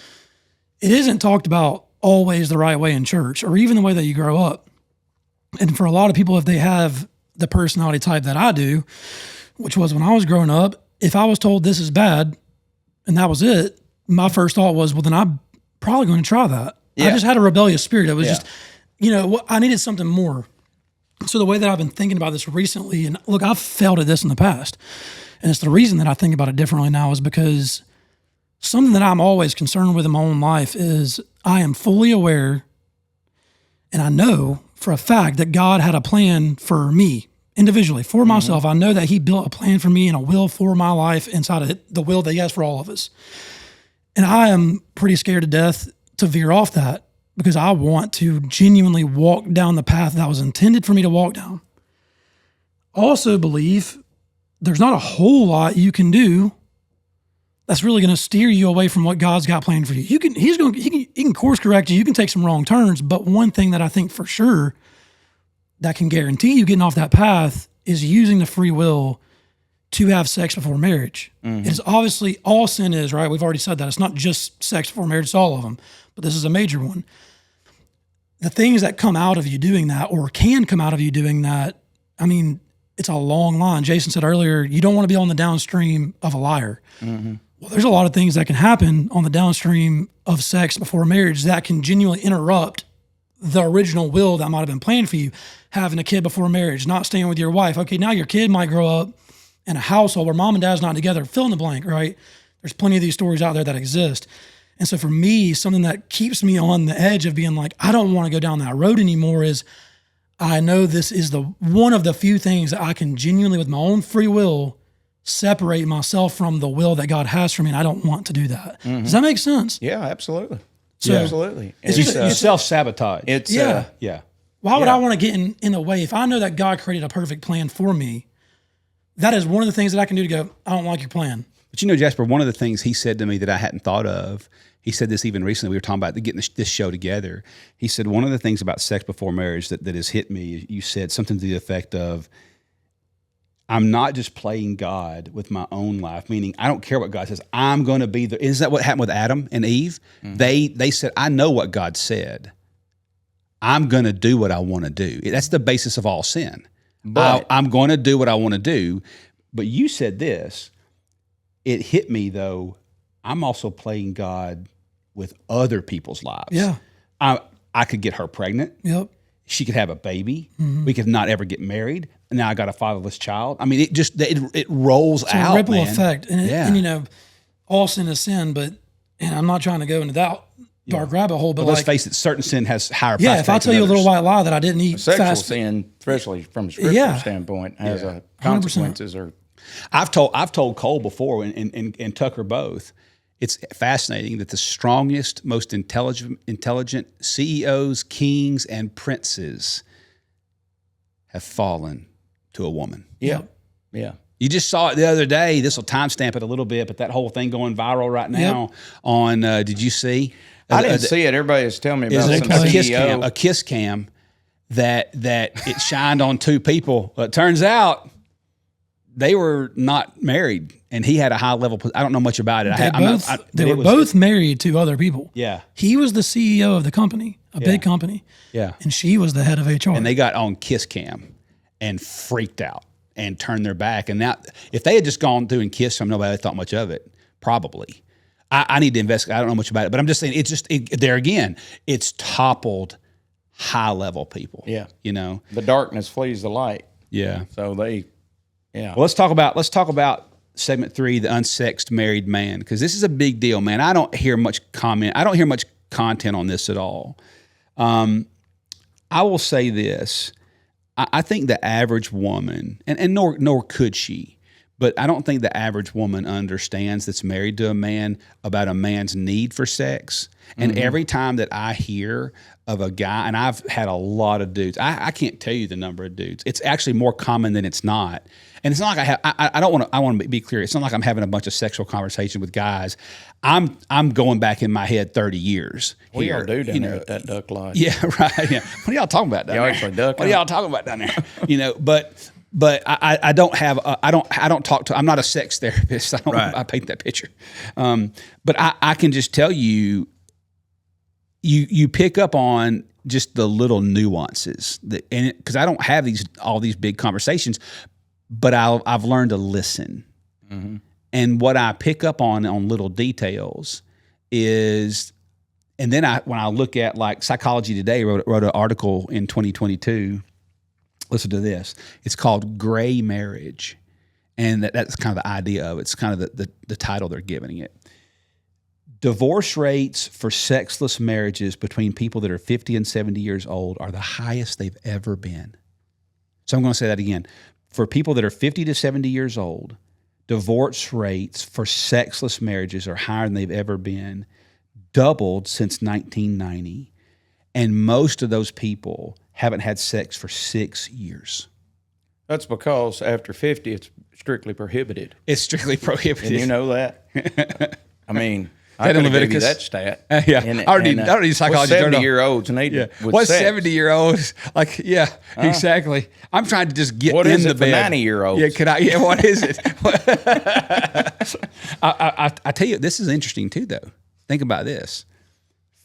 it isn't talked about always the right way in church or even the way that you grow up. And for a lot of people, if they have the personality type that I do, which was when I was growing up, if I was told this is bad and that was it, my first thought was, well, then I'm probably going to try that. Yeah. I just had a rebellious spirit. It was just, I needed something more. So the way that I've been thinking about this recently, and look, I've failed at this in the past, and it's the reason that I think about it differently now is because something that I'm always concerned with in my own life is I am fully aware, and I know for a fact that God had a plan for me individually, for myself. I know that he built a plan for me and a will for my life inside of the will that he has for all of us. And I am pretty scared to death to veer off that because I want to genuinely walk down the path that was intended for me to walk down. I also believe there's not a whole lot you can do that's really going to steer you away from what God's got planned for you. He can course correct you. You can take some wrong turns. But one thing that I think for sure that can guarantee you getting off that path is using the free will to have sex before marriage. It is obviously all sin is, right? We've already said that. It's not just sex before marriage, it's all of them. But this is a major one. The things that come out of you doing that or can come out of you doing that, I mean, it's a long line. Jason said earlier, you don't want to be on the downstream of a liar. Well, there's a lot of things that can happen on the downstream of sex before marriage that can genuinely interrupt the original will that might have been planned for you. Having a kid before marriage, not staying with your wife. Okay, now your kid might grow up in a household where mom and dad's not together, fill in the blank, right? There's plenty of these stories out there that exist. And so for me, something that keeps me on the edge of being like, I don't want to go down that road anymore is I know this is one of the few things that I can genuinely, with my own free will, separate myself from the will that God has for me, and I don't want to do that. Does that make sense? Yeah, absolutely. So, absolutely. You self-sabotage. Why would I want to get in the way? If I know that God created a perfect plan for me, that is one of the things that I can do to go, I don't like your plan. But Jasper, one of the things he said to me that I hadn't thought of, he said this even recently, we were talking about getting this show together. He said, one of the things about sex before marriage that has hit me, you said something to the effect of, I'm not just playing God with my own life, meaning I don't care what God says. I'm going to be there. Is that what happened with Adam and Eve? They said, I know what God said. I'm going to do what I want to do. That's the basis of all sin. But I'm going to do what I want to do. But you said this. It hit me, though. I'm also playing God with other people's lives. Yeah. I could get her pregnant. Yep. She could have a baby. We could not ever get married. And now I got a fatherless child. I mean, it rolls out. It's a ripple man. effect. And all sin is sin, and I'm not trying to go into that dark rabbit hole, but let's face it, certain sin has higher price. Yeah, if I tell you a little white lie that I didn't eat sexual sin, especially from a scriptural standpoint, has consequences. 100%. I've told Cole before and Tucker both. It's fascinating that the strongest, most intelligent CEOs, kings, and princes have fallen to a woman. Yeah. Yeah. You just saw it the other day. This will timestamp it a little bit, but that whole thing going viral right now on, did you see? I didn't see it. Everybody was telling me about Is some a kiss cam that it shined on two people. Well, it turns out they were not married, and he had a high level. I don't know much about it. They were both married to other people. Yeah. He was the CEO of the company, a big company. Yeah. And she was the head of HR. And they got on kiss cam and freaked out and turned their back. And now, if they had just gone through and kissed him, nobody thought much of it. Probably. I need to investigate. I don't know much about it, but I'm just saying there again, it's toppled high level people. Yeah. You know, the darkness flees the light. Yeah. So well, let's talk about segment 3, the unsexed married man, because this is a big deal, man. I don't hear much comment. I don't hear much content on this at all. I will say this. I think the average woman, and nor could she, but I don't think the average woman understands that's married to a man about a man's need for sex. And every time that I hear of a guy, and I've had a lot of dudes, I can't tell you the number of dudes. It's actually more common than it's not. And it's not like I want to be clear. It's not like I'm having a bunch of sexual conversation with guys. I'm going back in my head 30 years. What y'all do down there at that duck lodge? Yeah, right. Yeah. What are y'all talking about down there? Actually duck what are y'all talking about down there? But I don't have I don't talk to. I'm not a sex therapist. I paint that picture. But I can just tell you. You pick up on just the little nuances because I don't have all these big conversations, but I've learned to listen. Mm-hmm. And what I pick up on little details is, and then when I look at like Psychology Today wrote an article in 2022. Listen to this. It's called Gray Marriage. And that's kind of the idea of it. It's kind of the title they're giving it. Divorce rates for sexless marriages between people that are 50 and 70 years old are the highest they've ever been. So I'm going to say that again. For people that are 50 to 70 years old, divorce rates for sexless marriages are higher than they've ever been, doubled since 1990. And most of those people haven't had sex for 6 years. That's because after 50, it's strictly prohibited. It's strictly prohibited. And you know that? I mean, I could give you that stat. Yeah, I already need psychology. 70-year-olds need what's 70-year-olds? Like, yeah, exactly. I'm trying to just get what in is the it bed. For 90-year-olds? Yeah, could I? Yeah, what is it? I tell you, this is interesting too, though. Think about this: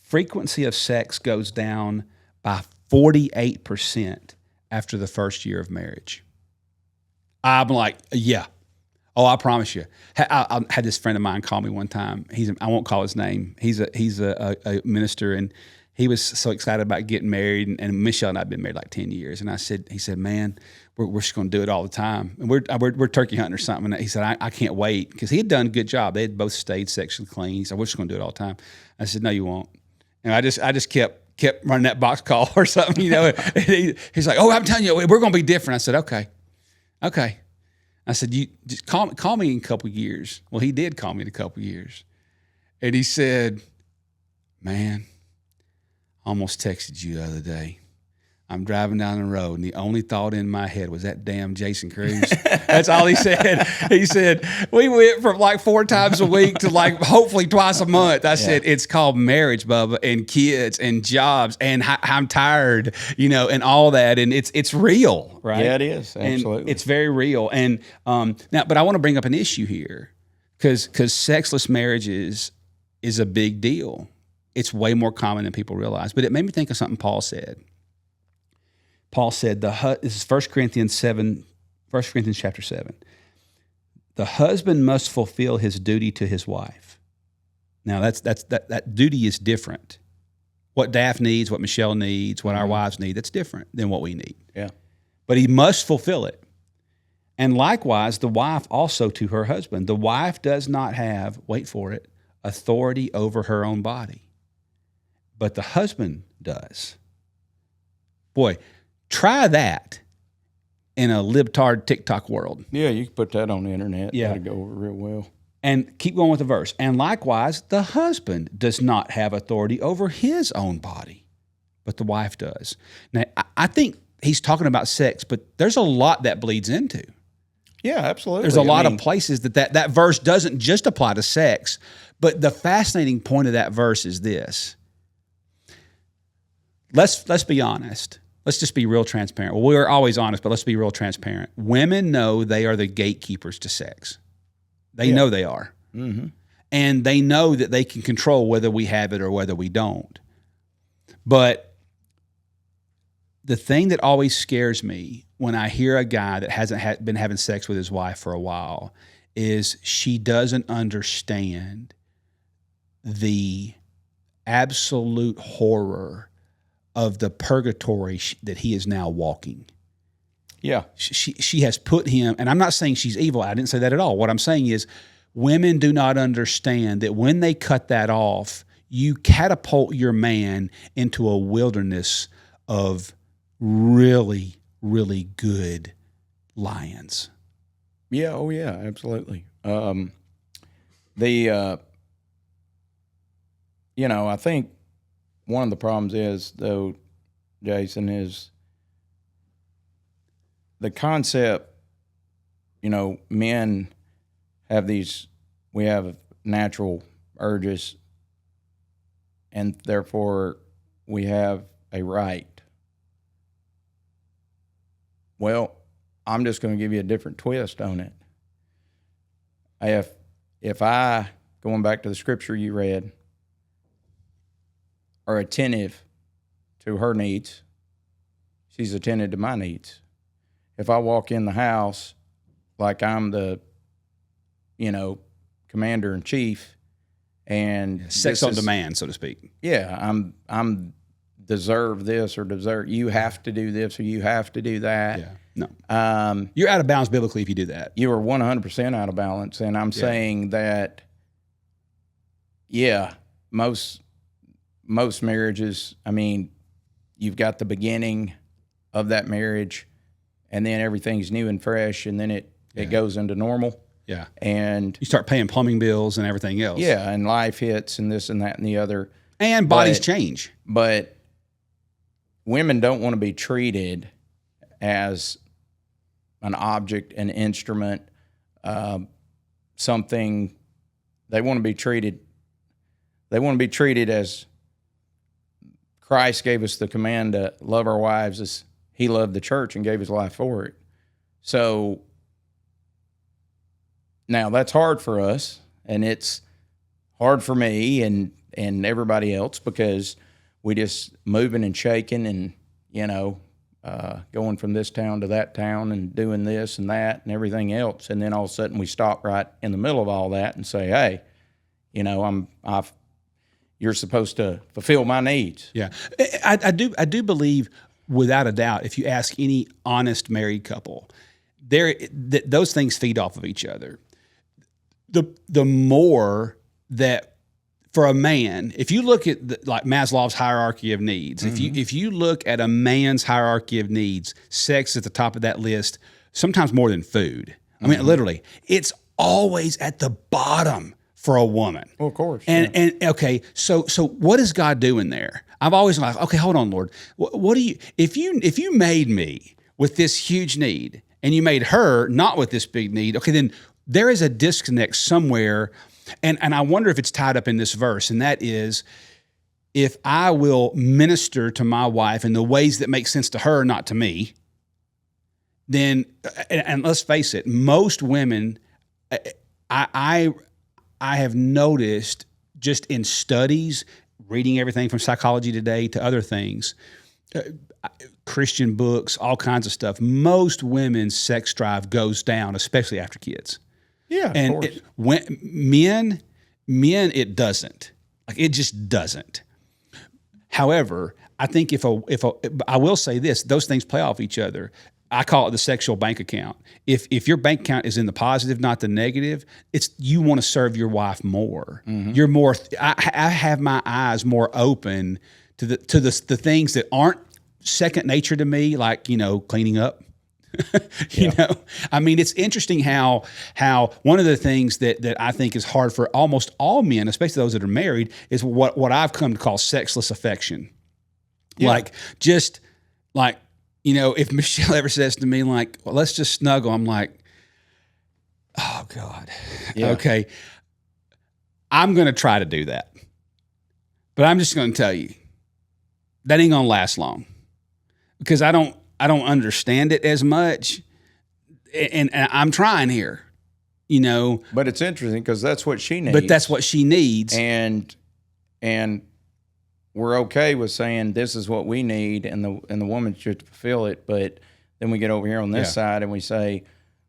frequency of sex goes down by 48% after the first year of marriage. I'm like, yeah. Oh, I promise you. I had this friend of mine call me one time. I won't call his name. He's a minister, and he was so excited about getting married. And Michelle and I have been married like 10 years. And he said, man, we're just going to do it all the time. And we're turkey hunting or something. And he said, I can't wait, because he had done a good job. They had both stayed sexually clean. He said, we're just going to do it all the time. I said, no, you won't. And I just kept running that box call or something, you know. He's like, oh, I'm telling you, we're going to be different. I said, okay. I said, you just call me in a couple of years. Well, he did call me in a couple of years. And he said, man, I almost texted you the other day. I'm driving down the road, and the only thought in my head was that damn Jason Cruz. That's all he said. He said, we went from like 4 times a week to like hopefully twice a month. I said, it's called marriage, Bubba, and kids and jobs, and I'm tired, you know, and all that. And it's real, right? Yeah, it is. Absolutely. And it's very real. And now, but I want to bring up an issue here, because sexless marriages is a big deal. It's way more common than people realize. But it made me think of something Paul said. Paul said, this is 1 Corinthians chapter 7. The husband must fulfill his duty to his wife. Now that duty is different. What Daph needs, what Michelle needs, what our wives need, that's different than what we need. Yeah. But he must fulfill it. And likewise, the wife also to her husband. The wife does not have, wait for it, authority over her own body. But the husband does. Boy, try that in a libtard TikTok world. Yeah, you can put that on the internet. Yeah. That'd go over real well. And keep going with the verse. And likewise, the husband does not have authority over his own body, but the wife does. Now, I think he's talking about sex, but there's a lot that bleeds into. Yeah, absolutely. There's a lot of places that verse doesn't just apply to sex, but the fascinating point of that verse is this. Let's be honest. Let's just be real transparent. Well, we're always honest, but let's be real transparent. Women know they are the gatekeepers to sex. They know they are. Mm-hmm. And they know that they can control whether we have it or whether we don't. But the thing that always scares me when I hear a guy that hasn't been having sex with his wife for a while is she doesn't understand the absolute horror of the purgatory that he is now walking. Yeah. She has put him, and I'm not saying she's evil. I didn't say that at all. What I'm saying is women do not understand that when they cut that off, you catapult your man into a wilderness of really, really good lions. Yeah. Oh, yeah. Absolutely. I think one of the problems is, though, Jason, is the concept, men have we have natural urges, and therefore we have a right. Well, I'm just going to give you a different twist on it. If I, going back to the scripture you read, are attentive to her needs, she's attentive to my needs. If I walk in the house like I'm the, commander in chief, and sex on demand, so to speak. Yeah, I'm deserve this or deserve. You have to do this or you have to do that. Yeah, no. You're out of bounds biblically if you do that. You are 100% out of balance, and I'm saying that. Yeah, most marriages. I mean, you've got the beginning of that marriage, and then everything's new and fresh, and then it goes into normal. Yeah. And you start paying plumbing bills and everything else. Yeah, and life hits and this and that and the other. And bodies change. But women don't want to be treated as an object, an instrument, something. They want to be treated as Christ gave us the command to love our wives as he loved the church and gave his life for it. So now that's hard for us, and it's hard for me and everybody else, because we just moving and shaking and, going from this town to that town and doing this and that and everything else. And then all of a sudden we stop right in the middle of all that and say, hey, you're supposed to fulfill my needs. Yeah. I do believe, without a doubt, if you ask any honest married couple, those things feed off of each other. The more that, for a man, if you look at like Maslow's hierarchy of needs, mm-hmm. if you look at a man's hierarchy of needs, sex is at the top of that list, sometimes more than food. I mean, literally, it's always at the bottom for a woman. Well, of course. And okay, so what is God doing there? I've always been like, okay, hold on, Lord. What do you, if you made me with this huge need and you made her not with this big need, okay, then there is a disconnect somewhere. And I wonder if it's tied up in this verse, and that is, if I will minister to my wife in the ways that make sense to her, not to me, then, and let's face it, most women, I have noticed just in studies, reading everything from Psychology Today to other things, Christian books, all kinds of stuff, most women's sex drive goes down, especially after kids. Yeah, and of course. Men, it doesn't. Like, it just doesn't. However, I think I will say this: those things play off each other. I call it the sexual bank account. If your bank account is in the positive, not the negative, it's you want to serve your wife more. Mm-hmm. You're more. I have my eyes more open to the things that aren't second nature to me, like cleaning up. You know, I mean, it's interesting how one of the things that I think is hard for almost all men, especially those that are married, is what I've come to call sexless affection. Yeah. Like, just like, you know, if Michelle ever says to me, like, well, let's just snuggle, I'm like, oh God, okay, I'm going to try to do that. But I'm just going to tell you, that ain't going to last long, because I don't understand it as much, and I'm trying here, you know. But it's interesting because that's what she needs. But that's what she needs, and we're okay with saying this is what we need, and the woman should fulfill it. But then we get over here on this side and we say,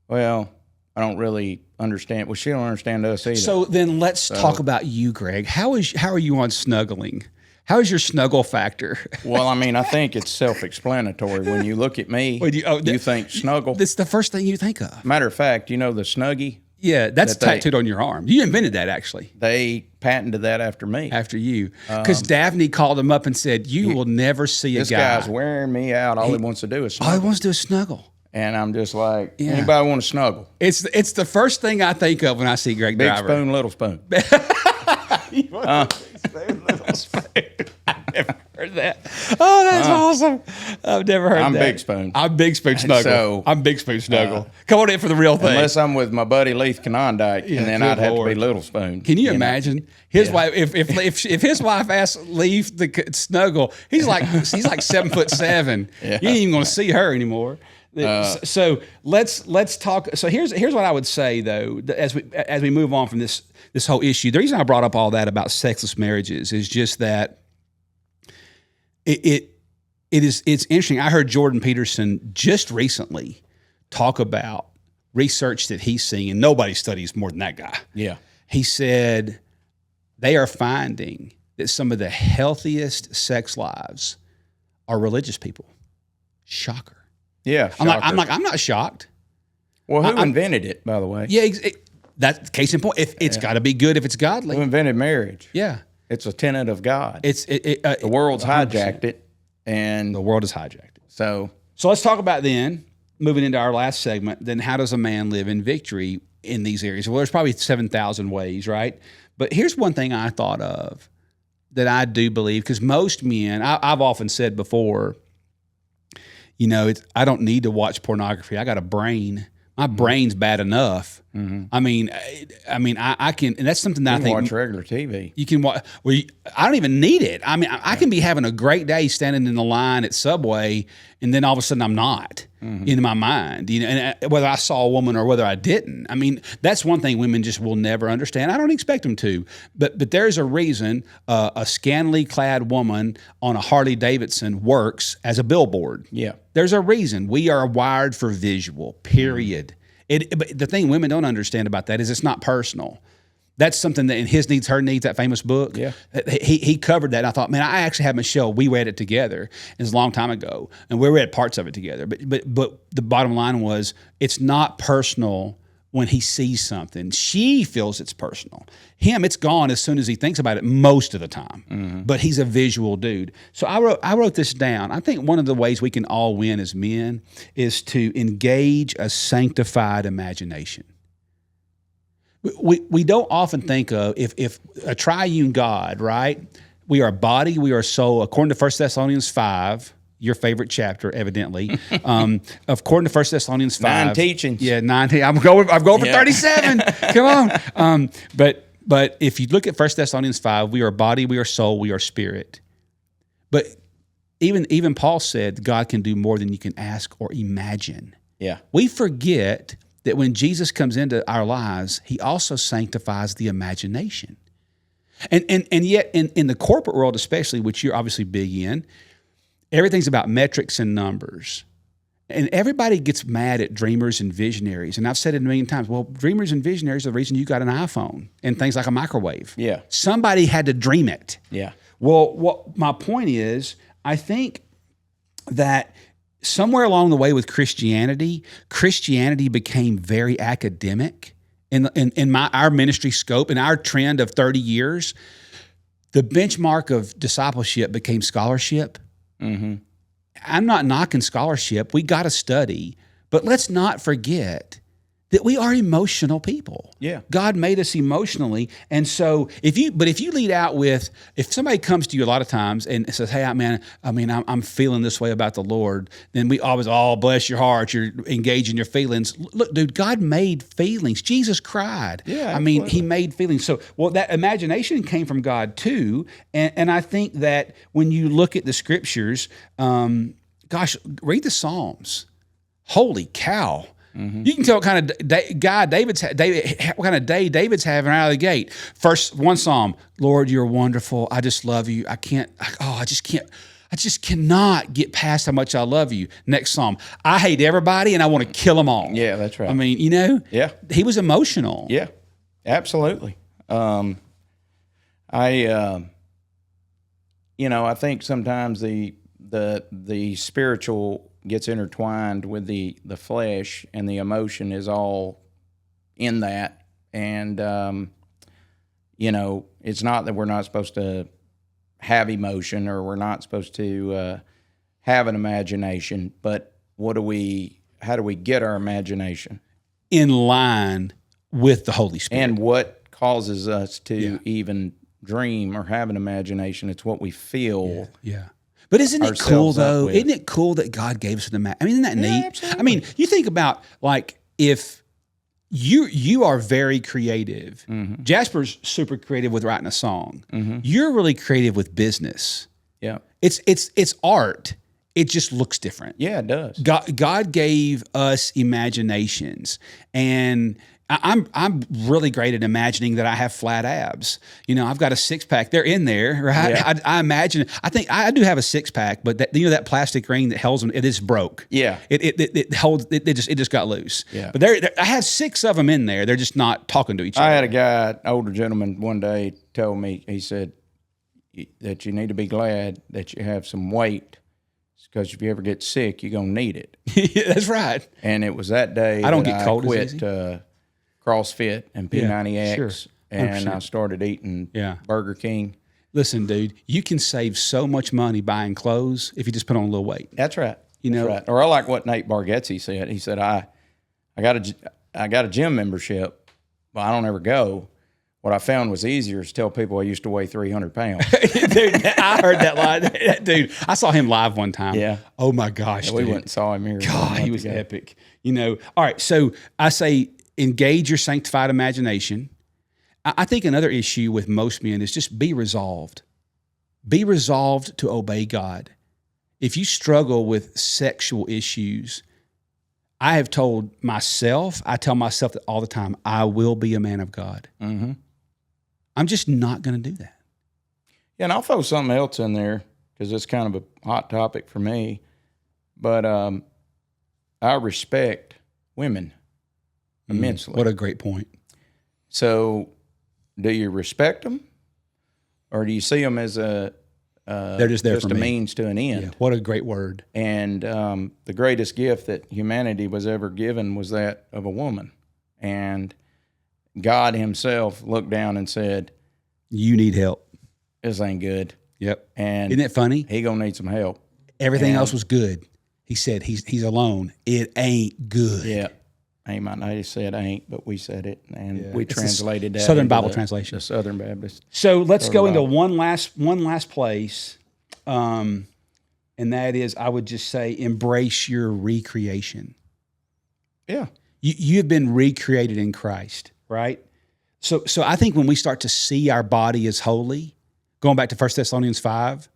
well, I don't really understand. Well, she don't understand us either. So then let's talk about you, Greg. How are you on snuggling? How is your snuggle factor? Well, I mean, I think it's self-explanatory. When you look at me, you think snuggle. That's the first thing you think of. Matter of fact, you know the Snuggie? Yeah, that's tattooed on your arm. You invented that, actually. They patented that after me. After you. Because Daphne called him up and said, you will never see a guy. This guy's wearing me out. All he wants to do is snuggle. All he wants to do is snuggle. And I'm just like, anybody want to snuggle? It's the first thing I think of when I see Greg Big Driver. spoon, little spoon. Big spoon, little spoon. I've never heard that. Oh, that's awesome. I've never heard that. I'm Big Spoon. I'm Big Spoon Snuggle. So, I'm Big Spoon Snuggle. Come on in for the real thing. Unless I'm with my buddy Leith Conondike, and then I'd have to be Little Spoon. Can you imagine his wife? If his wife asks Leith to snuggle, he's like 7'7". You ain't even going to see her anymore. So let's talk. So here's what I would say, though, as we move on from this whole issue. The reason I brought up all that about sexless marriages is just that it's interesting. I heard Jordan Peterson just recently talk about research that he's seeing, and nobody studies more than that guy. Yeah, he said they are finding that some of the healthiest sex lives are religious people. Shocker. Yeah, I'm not shocked. Well, who invented it, by the way? Yeah, that's case in point. If it's got to be good, if it's godly. Who invented marriage? Yeah, it's a tenet of God. The world's 100%. Hijacked it, and the world has hijacked it. So let's talk about then moving into our last segment. Then, how does a man live in victory in these areas? Well, there's probably 7,000 ways, right? But here's one thing I thought of that I do believe, because most men, I've often said before, you know, I don't need to watch pornography. I got a brain. My brain's bad enough. Mm-hmm. I mean, I can, and that's something that I think watch regular TV. You can watch. Well, I don't even need it. I mean, I can be having a great day standing in the line at Subway, and then all of a sudden I'm not in my mind. You know, and whether I saw a woman or whether I didn't. I mean, that's one thing women just will never understand. I don't expect them to. But there's a reason a scantily clad woman on a Harley Davidson works as a billboard. Yeah. There's a reason. We are wired for visual, period. But the thing women don't understand about that is it's not personal. That's something that in His Needs, Her Needs, that famous book, he covered that. And I thought, man, I actually had Michelle, we read it together. It was a long time ago, and we read parts of it together. But the bottom line was, it's not personal when he sees something. She feels it's personal. Him, it's gone as soon as he thinks about it most of the time. Mm-hmm. But he's a visual dude. So I wrote this down. I think one of the ways we can all win as men is to engage a sanctified imagination. We don't often think of if a triune God, right? We are body, we are soul. According to 1 Thessalonians 5, your favorite chapter, evidently. According to 1 Thessalonians 5. 9 teachings. Yeah, 9. I'm going for 37. Come on. But if you look at 1 Thessalonians 5, we are body, we are soul, we are spirit. But even Paul said God can do more than you can ask or imagine. Yeah. We forget that when Jesus comes into our lives, he also sanctifies the imagination. And yet in the corporate world especially, which you're obviously big in, everything's about metrics and numbers. And everybody gets mad at dreamers and visionaries. And I've said it a million times. Well, dreamers and visionaries are the reason you got an iPhone and things like a microwave. Yeah. Somebody had to dream it. Yeah. Well, what my point is, I think that somewhere along the way with Christianity became very academic in our ministry scope, in our trend of 30 years. The benchmark of discipleship became scholarship. Mm-hmm. I'm not knocking scholarship. We got to study, But let's not forget that we are emotional people. Yeah. God made us emotionally. And so if you lead out with, if somebody comes to you a lot of times and says, hey, I'm feeling this way about the Lord, then we always, oh, bless your heart, you're engaging your feelings. Look, dude, God made feelings. Jesus cried. Yeah, I mean, absolutely. he made feelings. So, well, that imagination came from God too. And I think that when you look at the scriptures, gosh, read the Psalms. Holy cow. You can tell what kind of what kind of day David's having out of the gate. First one Psalm, Lord, you're wonderful. I just love you. I just cannot get past how much I love you. Next Psalm, I hate everybody and I want to kill them all. Yeah, that's right. I mean, Yeah. he was emotional. Yeah, absolutely. I think sometimes the spiritual gets intertwined with the flesh, and the emotion is all in that. And it's not that we're not supposed to have emotion, or we're not supposed to have an imagination, but how do we get our imagination In line with the Holy Spirit. and what causes us to even dream or have an imagination? It's what we feel. Yeah. But isn't it cool, Ourselves up though? with. Isn't it cool that God gave us an imagination? I mean, isn't that neat? absolutely. I mean, you think about, like, if you are very creative. Jasper's super creative with writing a song. You're really creative with business. Yeah. It's art. It just looks different. Yeah, it does. God gave us imaginations, and I'm really great at imagining that I have flat abs. I've got a six pack. They're in there, right? Yeah. I imagine. I think I do have a six pack, but that plastic ring that holds them, it is broke. Yeah. It holds. It just got loose. Yeah. But I have six of them in there. They're just not talking to each other. I had a guy, an older gentleman, one day told me, he said that you need to be glad that you have some weight, because if you ever get sick, you're going to need it. Yeah, that's right. And it was that day I don't that get cold as quit easy. CrossFit and P90X, sure. and 100%. I started eating Yeah. Burger King. Listen, dude, you can save so much money buying clothes if you just put on a little weight. That's right. You That's know- right. Or I like what Nate Bargatze said. He said, I got a gym membership, but I don't ever go. What I found was easier is tell people I used to weigh 300 pounds. Dude, I heard that line. Dude, I saw him live one time. Yeah. Oh my gosh, We dude. went and saw him here. God, he was epic. All right, so I say engage your sanctified imagination. I think another issue with most men is just be resolved. Be resolved to obey God. If you struggle with sexual issues, I tell myself that all the time, I will be a man of God. Mm-hmm. I'm just not going to do that. Yeah, and I'll throw something else in there because it's kind of a hot topic for me. But I respect women immensely. What a great point. So, do you respect them, or do you see them as a They're just there for a me. means to an end? Yeah, what a great word. And the greatest gift that humanity was ever given was that of a woman. And God himself looked down and said, You need help. this ain't good. Yep. And Isn't it funny? he going to need some help. Everything And- else was good. He said he's alone. It ain't good. Yeah. Amen. I just said ain't, but we said it. And Yeah. we It's a translated that. Southern into Bible the translation. Southern Baptist. So let's go into Bible. one last place, and that is, I would just say, embrace your recreation. Yeah. You have been recreated in Christ, right? So I think when we start to see our body as holy, going back to 1 Thessalonians 5,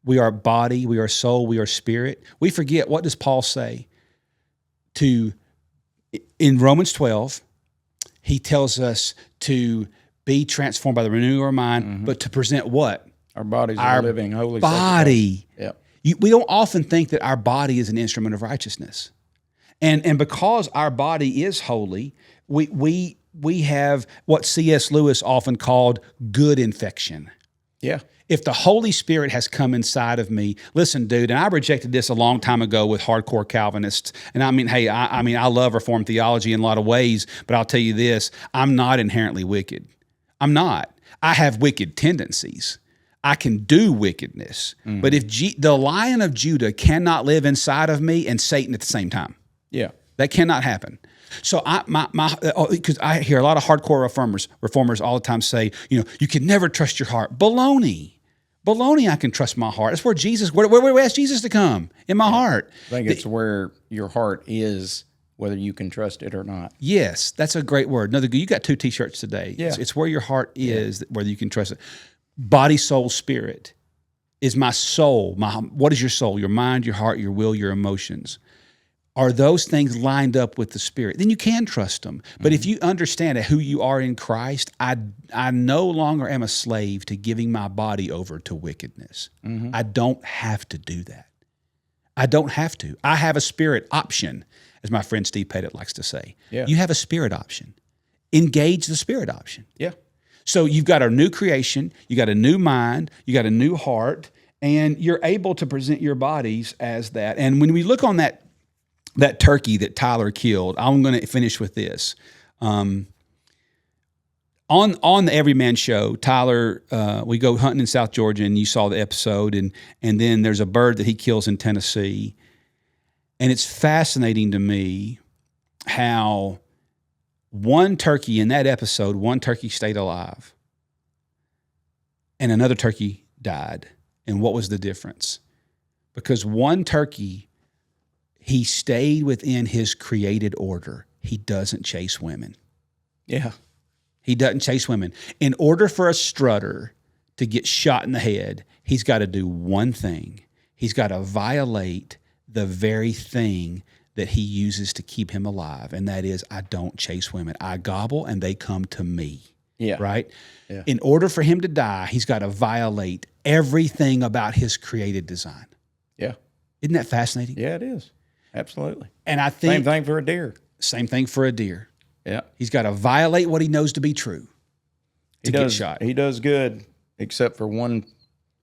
we are body, we are soul, we are spirit. We forget, what does Paul say? In Romans 12, he tells us to be transformed by the renewing of our mind, but to present what? Our bodies Our are living holy body. sacrifice. We don't often think that our body is an instrument of righteousness. And because our body is holy, we have what C.S. Lewis often called good infection. Yeah. If the Holy Spirit has come inside of me, listen, dude, and I rejected this a long time ago with hardcore Calvinists. And I mean, hey, I love Reformed theology in a lot of ways, but I'll tell you this, I'm not inherently wicked. I'm not. I have wicked tendencies. I can do wickedness. But if the Lion of Judah cannot live inside of me and Satan at the same time, Yeah. That cannot happen. So because I hear a lot of hardcore reformers all the time say, you can never trust your heart. Baloney. I can trust my heart. That's where Jesus, where we ask Jesus to come, in my heart. I think it's where your heart is, whether you can trust it or not. Yes, that's a great word. You got 2 T-shirts today. Yeah. It's where your heart is, whether you can trust it. Body, soul, spirit is my soul. What is your soul? Your mind, your heart, your will, your emotions. Are those things lined up with the Spirit? Then you can trust them. But if you understand who you are in Christ, I no longer am a slave to giving my body over to wickedness. I don't have to do that. I don't have to. I have a spirit option, as my friend Steve Pettit likes to say. Yeah. You have a spirit option. Engage the spirit option. Yeah. So you've got a new creation, you got a new mind, you got a new heart, and you're able to present your bodies as that. And when we look on that turkey that Tyler killed, I'm going to finish with this. On the Everyman Show, Tyler, we go hunting in South Georgia, and you saw the episode, and then there's a bird that he kills in Tennessee. And it's fascinating to me how one turkey in that episode, one turkey stayed alive, and another turkey died. And what was the difference? Because one turkey, he stayed within his created order. He doesn't chase women. Yeah. He doesn't chase women. In order for a strutter to get shot in the head, he's got to do one thing. He's got to violate the very thing that he uses to keep him alive, and that is, I don't chase women. I gobble, and they come to me. Yeah. Right? Yeah. In order for him to die, he's got to violate everything about his created design. Yeah. Isn't that fascinating? Yeah, it is. Absolutely. And I think Same thing for a deer. Same thing for a deer. Yeah. He's got to violate what he knows to be true to get shot. He does good, except for one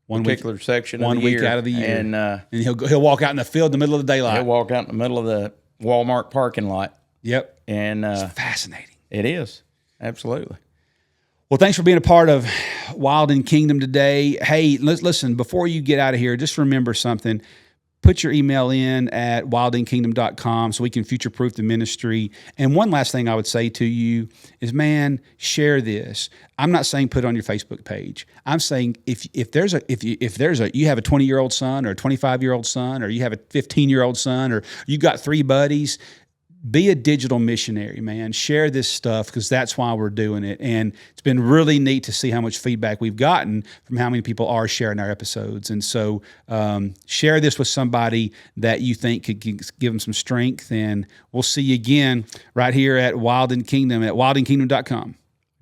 particular section of the year. 1 week out of the year. And he'll walk out in the field in the middle of the daylight. he'll walk out in the middle of the Walmart parking lot. Yep. And It's fascinating. it is. Absolutely. Well, thanks for being a part of Wild and Kingdom today. Hey, listen, before you get out of here, just remember something. Put your email in at wildandkingdom.com so we can future-proof the ministry. And one last thing I would say to you is, man, share this. I'm not saying put it on your Facebook page. I'm saying if you have a 20-year-old son or a 25-year-old son, or you have a 15-year-old son, or you got 3 buddies, be a digital missionary, man. Share this stuff, because that's why we're doing it. And it's been really neat to see how much feedback we've gotten from how many people are sharing our episodes. And so share this with somebody that you think could give them some strength. And we'll see you again right here at Wild and Kingdom at wildandkingdom.com.